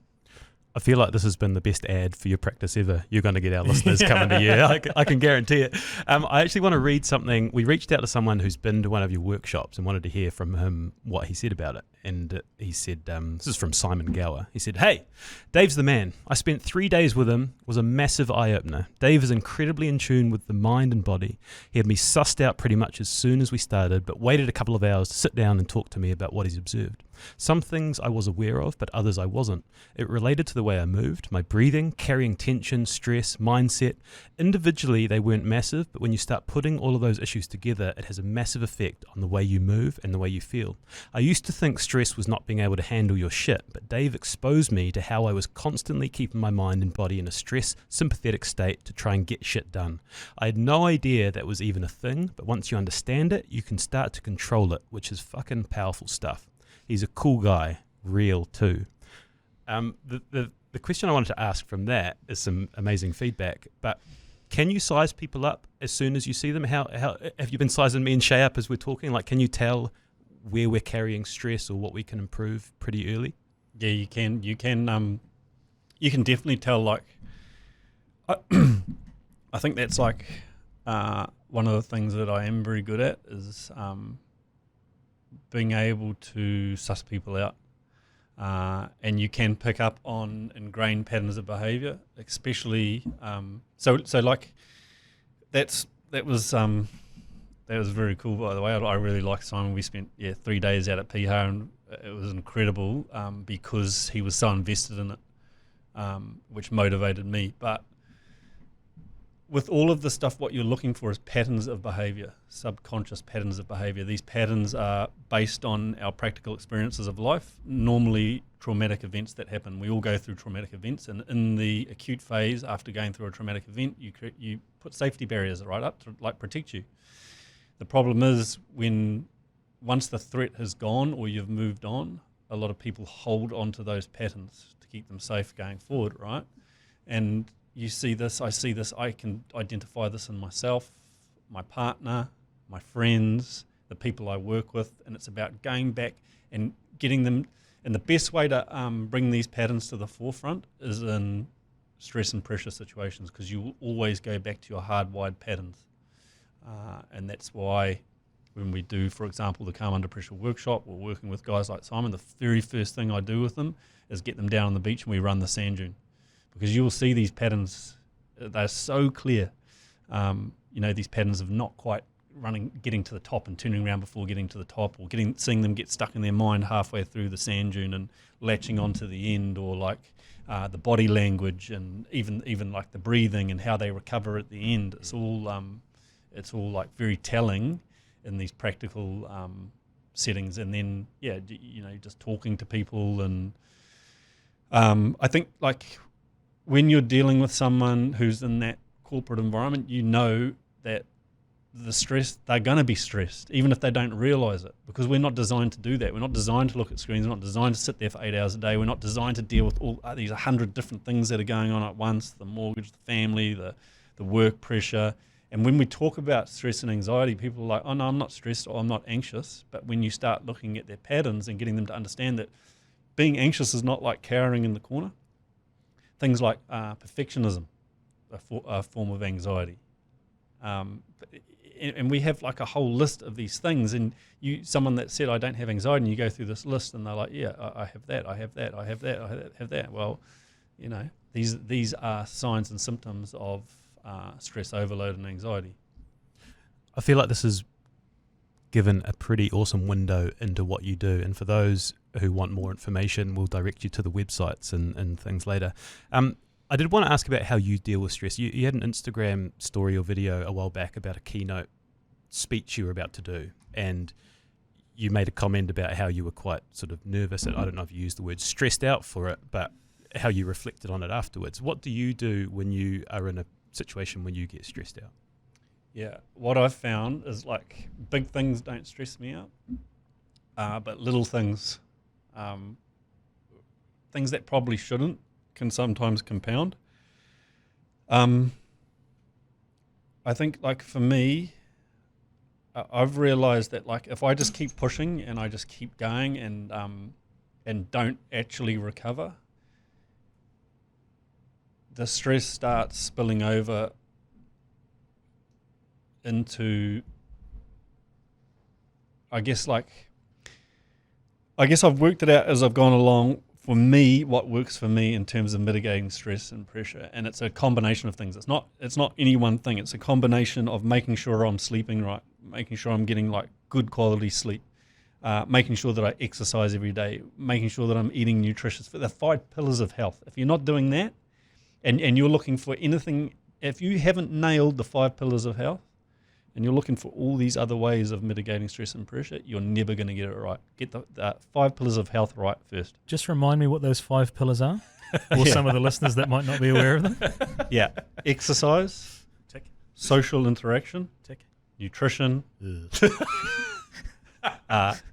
I feel like this has been the best ad for your practice ever. You're going to get our listeners coming to you. I can guarantee it. I actually want to read something. We reached out to someone who's been to one of your workshops and wanted to hear from him what he said about it. And he said, this is from Simon Gower. He said, "Hey, Dave's the man. I spent 3 days with him. It was a massive eye-opener. Dave is incredibly in tune with the mind and body. He had me sussed out pretty much as soon as we started, but waited a couple of hours to sit down and talk to me about what he's observed. Some things I was aware of, but others I wasn't. It related to the the way I moved, my breathing, carrying tension, stress, mindset. Individually, they weren't massive, but when you start putting all of those issues together, it has a massive effect on the way you move and the way you feel. I used to think stress was not being able to handle your shit, but Dave exposed me to how I was constantly keeping my mind and body in a stress, sympathetic state to try and get shit done. I had no idea that was even a thing, but once you understand it, you can start to control it, which is fucking powerful stuff. He's a cool guy, real too. The question I wanted to ask from that is some amazing feedback, but can you size people up as soon as you see them? How have you been sizing me and Shay up as we're talking? Like, can you tell where we're carrying stress or what we can improve pretty early? Yeah, you can. You can definitely tell. Like, I think that's like one of the things that I am very good at is being able to suss people out. And you can pick up on ingrained patterns of behaviour, especially so like that was very cool, by the way. I really liked Simon. We spent 3 days out at Piha, and it was incredible because he was so invested in it, which motivated me. But with all of the stuff, what you're looking for is patterns of behaviour, subconscious patterns of behaviour. These patterns are based on our practical experiences of life, normally traumatic events that happen. We all go through traumatic events, and in the acute phase, after going through a traumatic event, you put safety barriers right up to like protect you. The problem is once the threat has gone or you've moved on, a lot of people hold on to those patterns to keep them safe going forward, right? And you see this, I see this, I can identify this in myself, my partner, my friends, the people I work with, and it's about going back and getting them. And the best way to bring these patterns to the forefront is in stress and pressure situations, because you will always go back to your hardwired patterns. And that's why when we do, for example, the Calm Under Pressure workshop, we're working with guys like Simon, the very first thing I do with them is get them down on the beach and we run the sand dune. Because you will see these patterns, they're so clear. These patterns of not quite getting to the top and turning around before getting to the top, or seeing them get stuck in their mind halfway through the sand dune and latching onto the end, or like the body language and even like the breathing and how they recover at the end. It's all like very telling in these practical settings. And then just talking to people, and I think like, when you're dealing with someone who's in that corporate environment, you know that they're going to be stressed, even if they don't realise it, because we're not designed to do that. We're not designed to look at screens. We're not designed to sit there for 8 hours a day. We're not designed to deal with all these 100 different things that are going on at once, the mortgage, the family, the work pressure. And when we talk about stress and anxiety, people are like, oh no, I'm not stressed or I'm not anxious. But when you start looking at their patterns and getting them to understand that being anxious is not like cowering in the corner. Things like perfectionism, a form of anxiety. And we have like a whole list of these things. And someone that said, I don't have anxiety, and you go through this list and they're like, yeah, I have that, I have that, I have that, I have that. Well, these are signs and symptoms of stress overload and anxiety. I feel like this has given a pretty awesome window into what you do. And for those who want more information, we'll direct you to the websites and things later. I did want to ask about how you deal with stress. You had an Instagram story or video a while back about a keynote speech you were about to do, and you made a comment about how you were quite sort of nervous, and I don't know if you used the word stressed out for it, but how you reflected on it afterwards. What do you do when you are in a situation when you get stressed out? Yeah, what I've found is like big things don't stress me out, but little things, things that probably shouldn't, can sometimes compound. I think like for me, I've realized that like if I just keep pushing and I just keep going and don't actually recover, the stress starts spilling over into, I guess I've worked it out as I've gone along. For me, what works for me in terms of mitigating stress and pressure, and it's a combination of things. It's not any one thing. It's a combination of making sure I'm sleeping right, making sure I'm getting like good quality sleep, making sure that I exercise every day, making sure that I'm eating nutritious. For the 5 pillars of health. If you're not doing that, and you're looking for anything, if you haven't nailed the 5 pillars of health, and you're looking for all these other ways of mitigating stress and pressure, you're never going to get it right. Get the 5 pillars of health right first. Just remind me what those 5 pillars are, or some of the listeners that might not be aware of them. Yeah, exercise, Tick. social interaction, Tick. nutrition,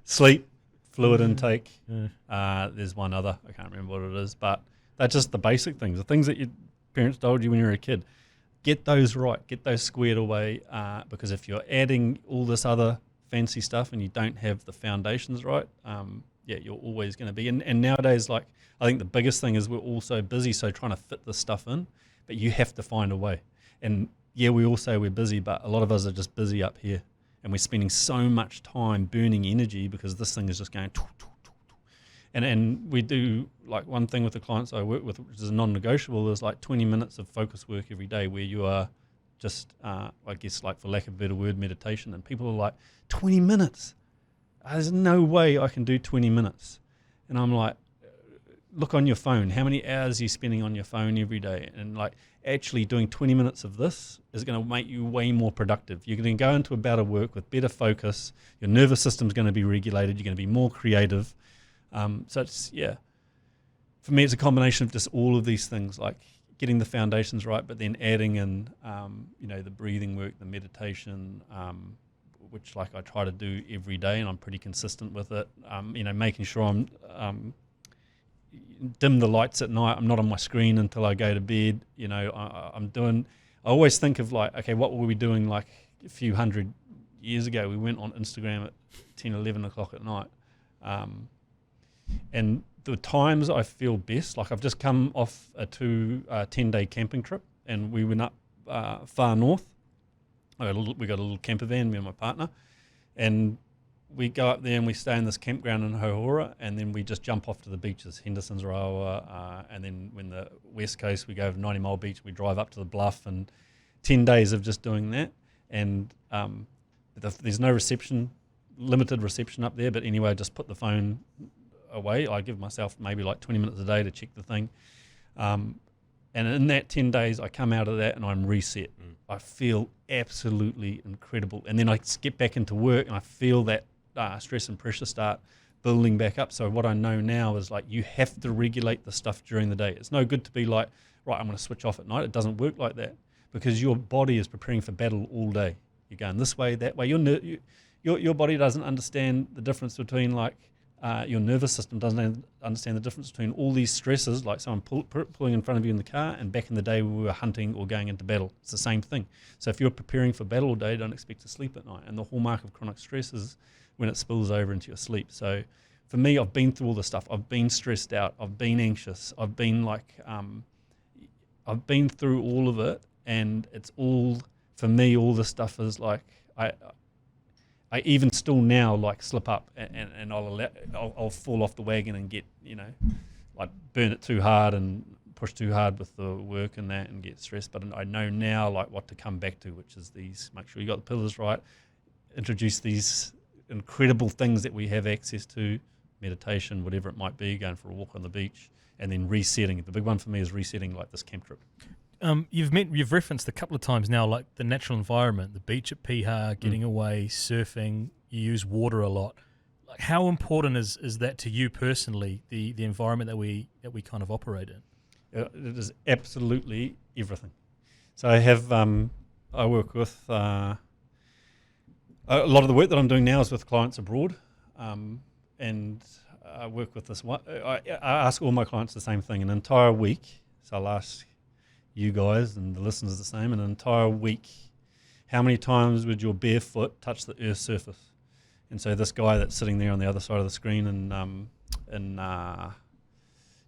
sleep, fluid intake. There's one other, I can't remember what it is, but they're just the basic things, the things that your parents told you when you were a kid. Get those right, get those squared away, because if you're adding all this other fancy stuff and you don't have the foundations right, you're always going to be. And nowadays, like, I think the biggest thing is we're all so busy, so trying to fit this stuff in, but you have to find a way. And yeah, we all say we're busy, but a lot of us are just busy up here. And we're spending so much time burning energy because this thing is just going and we do, like, one thing with the clients I work with, which is non-negotiable, is like 20 minutes of focus work every day where you are just, I guess, like, for lack of a better word, meditation. And people are like, 20 minutes? There's no way I can do 20 minutes. And I'm like, look on your phone. How many hours are you spending on your phone every day? And, like, actually doing 20 minutes of this is going to make you way more productive. You're going to go into a bout of work with better focus. Your nervous system's going to be regulated. You're going to be more creative. So it's, for me, it's a combination of just all of these things, like getting the foundations right, but then adding in, the breathing work, the meditation, which, like, I try to do every day, and I'm pretty consistent with it. Making sure I'm dim the lights at night. I'm not on my screen until I go to bed. I always think of, like, okay, what were we doing like a few hundred years ago? We went on Instagram at 10, 11 o'clock at night. And the times I feel best, like, I've just come off a 10-day camping trip, and we went up far north. We got a little camper van, me and my partner, and we go up there and we stay in this campground in Hohora, and then we just jump off to the beaches, Henderson's Rawa, and then when the west coast, we go over 90 Mile Beach, we drive up to the bluff, and 10 days of just doing that. And there's no reception, limited reception up there, but anyway, I just put the phone away. I give myself maybe like 20 minutes a day to check the thing. And in that 10 days, I come out of that and I'm reset. I feel absolutely incredible. And then I get back into work and I feel that stress and pressure start building back up. So what I know now is, like, you have to regulate the stuff during the day. It's no good to be like, right, I'm going to switch off at night. It doesn't work like that, because your body is preparing for battle all day. You're going this way, that way. Your body doesn't understand the difference between, like, your nervous system doesn't understand the difference between all these stresses, like someone pulling in front of you in the car, and back in the day when we were hunting or going into battle. It's the same thing. So if you're preparing for battle all day, don't expect to sleep at night. And the hallmark of chronic stress is when it spills over into your sleep. So for me, I've been through all this stuff. I've been stressed out. I've been anxious. I've been like, I've been through all of it, and it's all, for me, all this stuff is like, I even still now, like, slip up and I'll fall off the wagon and get, like, burn it too hard and push too hard with the work and that and get stressed. But I know now, like, what to come back to, which is these, make sure you got the pillars right, introduce these incredible things that we have access to, meditation, whatever it might be, going for a walk on the beach, and then resetting. The big one for me is resetting, like this camp trip. You've referenced a couple of times now, like the natural environment, the beach at Piha, getting away, surfing. You use water a lot. Like, how important is that to you personally? The environment that we kind of operate in. It is absolutely everything. So I have I work with a lot of the work that I'm doing now is with clients abroad, and I work with this one. I ask all my clients the same thing: an entire week. So I'll ask you guys and the listeners the same, an entire week, how many times would your bare foot touch the Earth's surface? And so this guy that's sitting there on the other side of the screen in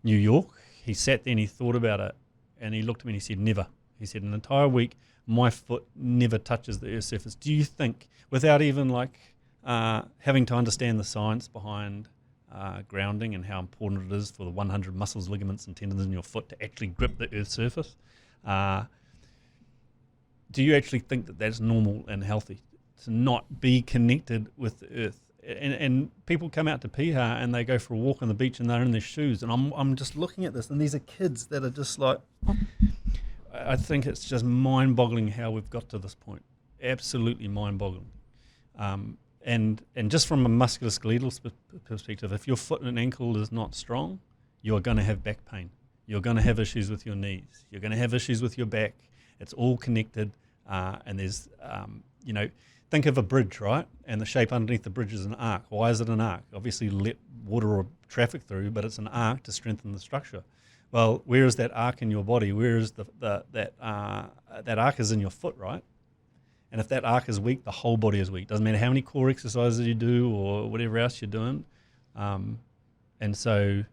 New York, he sat there and he thought about it, and he looked at me and he said, never. He said, an entire week, my foot never touches the Earth's surface. Do you think, without even like having to understand the science behind grounding and how important it is for the 100 muscles, ligaments and tendons in your foot to actually grip the Earth's surface, do you actually think that that's normal and healthy to not be connected with the Earth? and people come out to Piha and they go for a walk on the beach and they're in their shoes, and I'm just looking at this, and these are kids that are just like, I think it's just mind-boggling how we've got to this point. Absolutely mind-boggling. And just from a musculoskeletal perspective, if your foot and ankle is not strong, you're going to have back pain. You're going to have issues with your knees. You're going to have issues with your back. It's all connected, and there's, think of a bridge, right? And the shape underneath the bridge is an arc. Why is it an arc? Obviously, let water or traffic through, but it's an arc to strengthen the structure. Well, where is that arc in your body? Where is that arc is in your foot, right? And if that arc is weak, the whole body is weak. Doesn't matter how many core exercises you do or whatever else you're doing. And so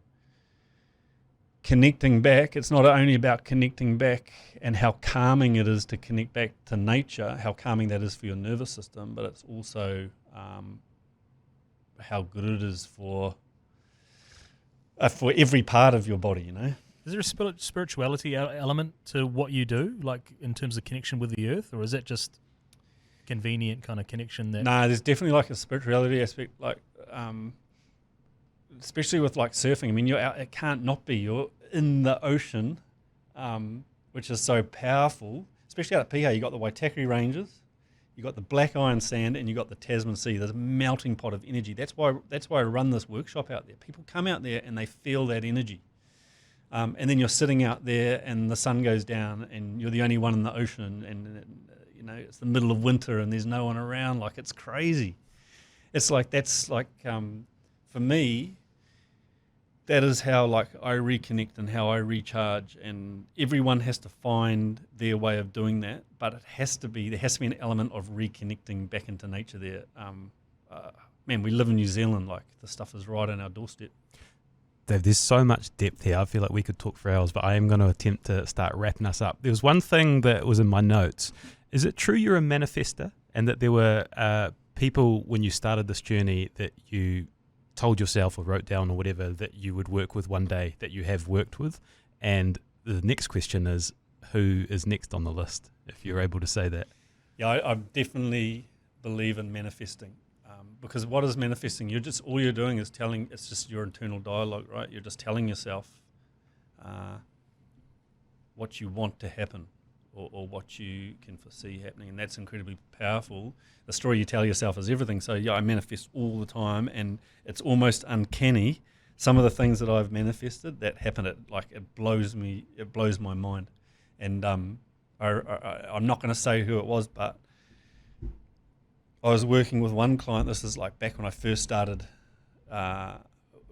connecting back, it's not only about connecting back and how calming it is to connect back to nature, how calming that is for your nervous system, but it's also how good it is for every part of your body, Is there a spirituality element to what you do, like in terms of connection with the earth, or is that just convenient kind of connection? No, there's definitely like a spirituality aspect, like especially with like surfing. I mean, you're out, it can't not be. You're in the ocean, which is so powerful. Especially out at Piha, you got the Waitakere Ranges, you got the Black Iron Sand, and you got the Tasman Sea. There's a melting pot of energy. That's why I run this workshop out there. People come out there and they feel that energy. And then you're sitting out there, and the sun goes down, and you're the only one in the ocean, and it's the middle of winter, and there's no one around. Like, it's crazy. It's like that's like for me, that is how like I reconnect and how I recharge, and everyone has to find their way of doing that. But there has to be an element of reconnecting back into nature there. Man, we live in New Zealand. Like, the stuff is right on our doorstep. Dave, there's so much depth here. I feel like we could talk for hours, but I am going to attempt to start wrapping us up. There was one thing that was in my notes. Is it true you're a manifester, and that there were people when you started this journey that you told yourself or wrote down or whatever that you would work with one day that you have worked with? And the next question is, who is next on the list, if you're able to say that? Yeah, I definitely believe in manifesting. Because what is manifesting? All you're doing is it's just your internal dialogue, right? You're just telling yourself what you want to happen, or what you can foresee happening, and that's incredibly powerful. The story you tell yourself is everything. So yeah, I manifest all the time, and it's almost uncanny. Some of the things that I've manifested that happen, it blows my mind. And I'm not going to say who it was, but I was working with one client. This is like back when I first started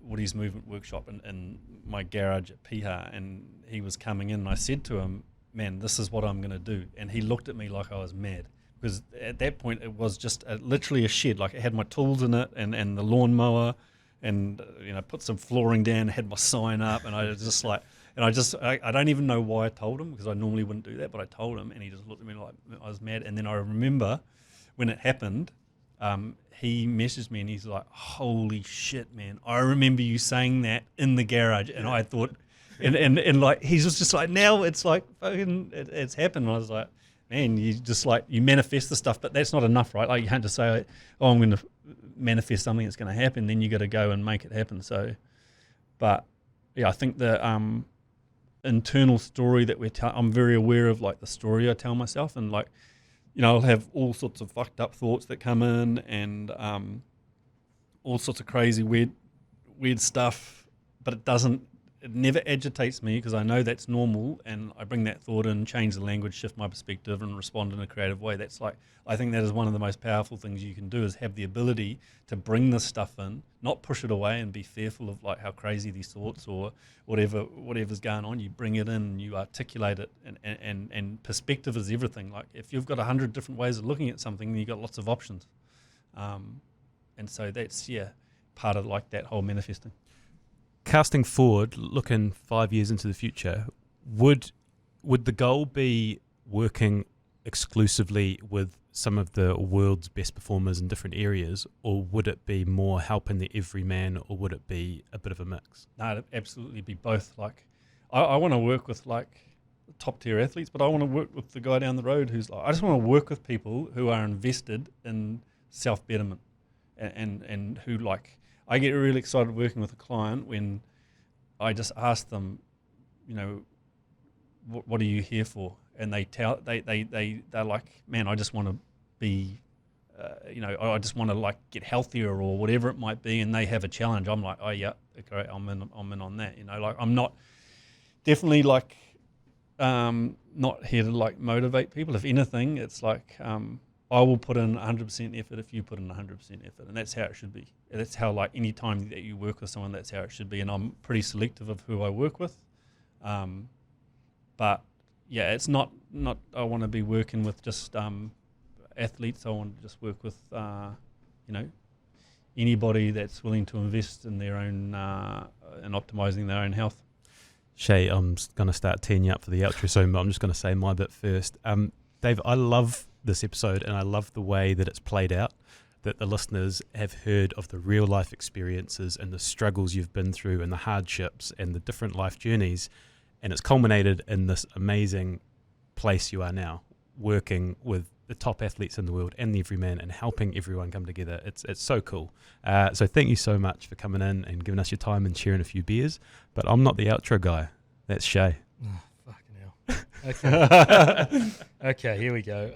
Woody's Movement Workshop in my garage at Piha, and he was coming in, and I said to him, man, this is what I'm going to do. And he looked at me like I was mad, because at that point it was just literally a shed. Like, it had my tools in it and the lawnmower, and put some flooring down, had my sign up, and I was just like, I don't even know why I told him, because I normally wouldn't do that, but I told him, and he just looked at me like I was mad. And then I remember when it happened, he messaged me and he's like, holy shit, man, I remember you saying that in the garage. And I thought, and like, he's just like, now it's like, fucking, it's happened. And I was like, man, you just like, you manifest the stuff, but that's not enough, right? Like, you can't just say, oh, I'm going to manifest something that's going to happen. Then you got to go and make it happen. So, but yeah, I think the internal story that I'm very aware of, like the story I tell myself, and like, I'll have all sorts of fucked up thoughts that come in, and all sorts of crazy, weird stuff, but it never agitates me, because I know that's normal, and I bring that thought in, change the language, shift my perspective, and respond in a creative way. That's like, I think that is one of the most powerful things you can do, is have the ability to bring this stuff in, not push it away and be fearful of like how crazy these thoughts or whatever's going on. You bring it in, and you articulate it, and perspective is everything. Like, if you've got 100 different ways of looking at something, then you've got lots of options. And so that's, part of like that whole manifesting. Casting forward, looking 5 years into the future, would the goal be working exclusively with some of the world's best performers in different areas, or would it be more helping the everyman, or would it be a bit of a mix? No, it'd absolutely be both. Like, I want to work with like top tier athletes, but I want to work with the guy down the road who's like, I just want to work with people who are invested in self betterment. and who like I get really excited working with a client when I just ask them, you know, what are you here for? And they're like, man, I just want to be, you know, I just want to like get healthier or whatever it might be, and they have a challenge. I'm like, oh yeah, great, I'm in on that. You know, like I'm not definitely like not here to like motivate people. If anything, it's like I will put in 100% effort if you put in 100% effort, and that's how it should be. That's how like any time that you work with someone, that's how it should be. And I'm pretty selective of who I work with, but yeah, it's not I want to be working with just athletes. I want to just work with you know, anybody that's willing to invest in their own and optimizing their own health. Shay, I'm going to start teeing you up for the outro soon, but I'm just going to say my bit first. Dave, I love this episode and I love the way that it's played out, that the listeners have heard of the real life experiences and the struggles you've been through and the hardships and the different life journeys, and it's culminated in this amazing place you are now, working with the top athletes in the world and the everyman and helping everyone come together. It's so cool. So thank you so much for coming in and giving us your time and sharing a few beers. But I'm not the outro guy. That's Shay. Oh, fucking hell. Okay. Okay, here we go.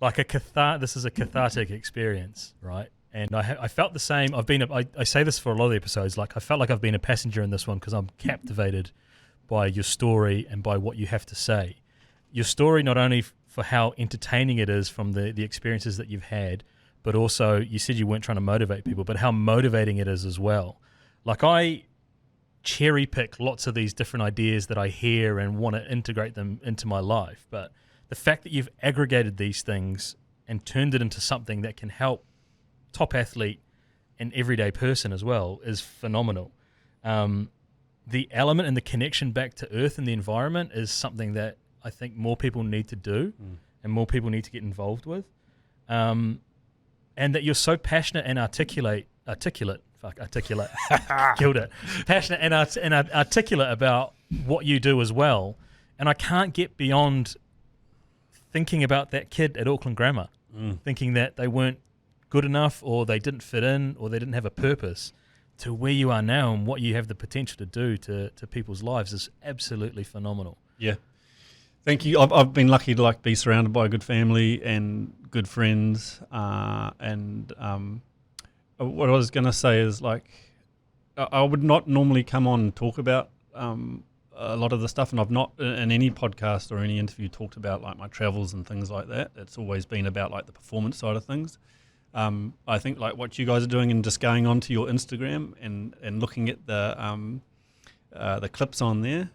Like this is a cathartic experience, right? And I felt the same. I say this for a lot of the episodes. Like I felt like I've been a passenger in this one because I'm captivated by your story and by what you have to say. Your story, not only for how entertaining it is from the experiences that you've had, but also you said you weren't trying to motivate people, but how motivating it is as well. Like I cherry pick lots of these different ideas that I hear and want to integrate them into my life. But the fact that you've aggregated these things and turned it into something that can help top athlete and everyday person as well is phenomenal. The element and the connection back to earth and the environment is something that I think more people need to do and more people need to get involved with. And that you're so passionate and articulate, killed it. Passionate and articulate about what you do as well. And I can't get beyond thinking about that kid at Auckland Grammar, thinking that they weren't good enough or they didn't fit in or they didn't have a purpose, to where you are now and what you have the potential to do to people's lives is absolutely phenomenal. Yeah. Thank you. I've been lucky to like be surrounded by a good family and good friends. And what I was going to say is like I would not normally come on and talk about a lot of the stuff, and I've not in any podcast or any interview talked about like my travels and things like that. It's always been about like the performance side of things. I think like what you guys are doing and just going onto your Instagram and looking at the clips on there,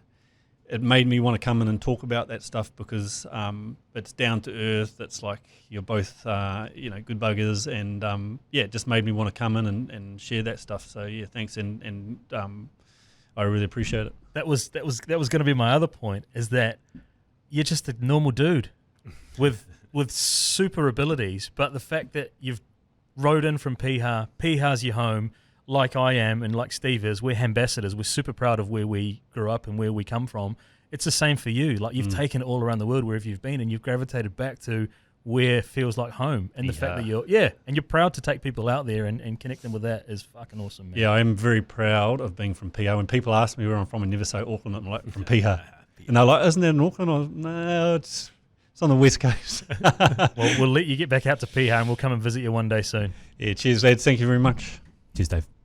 it made me want to come in and talk about that stuff because it's down to earth. It's like you're both, good buggers, and it just made me want to come in and share that stuff. So yeah, thanks, and I really appreciate it. That was going to be my other point, is that you're just a normal dude with super abilities, but the fact that you've rode in from Piha's your home, like I am and like Steve is, we're ambassadors. We're super proud of where we grew up and where we come from. It's the same for you. Like you've taken it all around the world wherever you've been, and you've gravitated back to where feels like home. And the fact that you're proud to take people out there and connect them with that is fucking awesome, man. Yeah, I am very proud of being from Piha. When people ask me where I'm from, I never say Auckland. I'm like, from Piha. And they're like, isn't that in Auckland? I'm like, no, it's on the west coast. Well, we'll let you get back out to Piha and we'll come and visit you one day soon. Yeah, cheers, lads. Thank you very much. Cheers, Dave.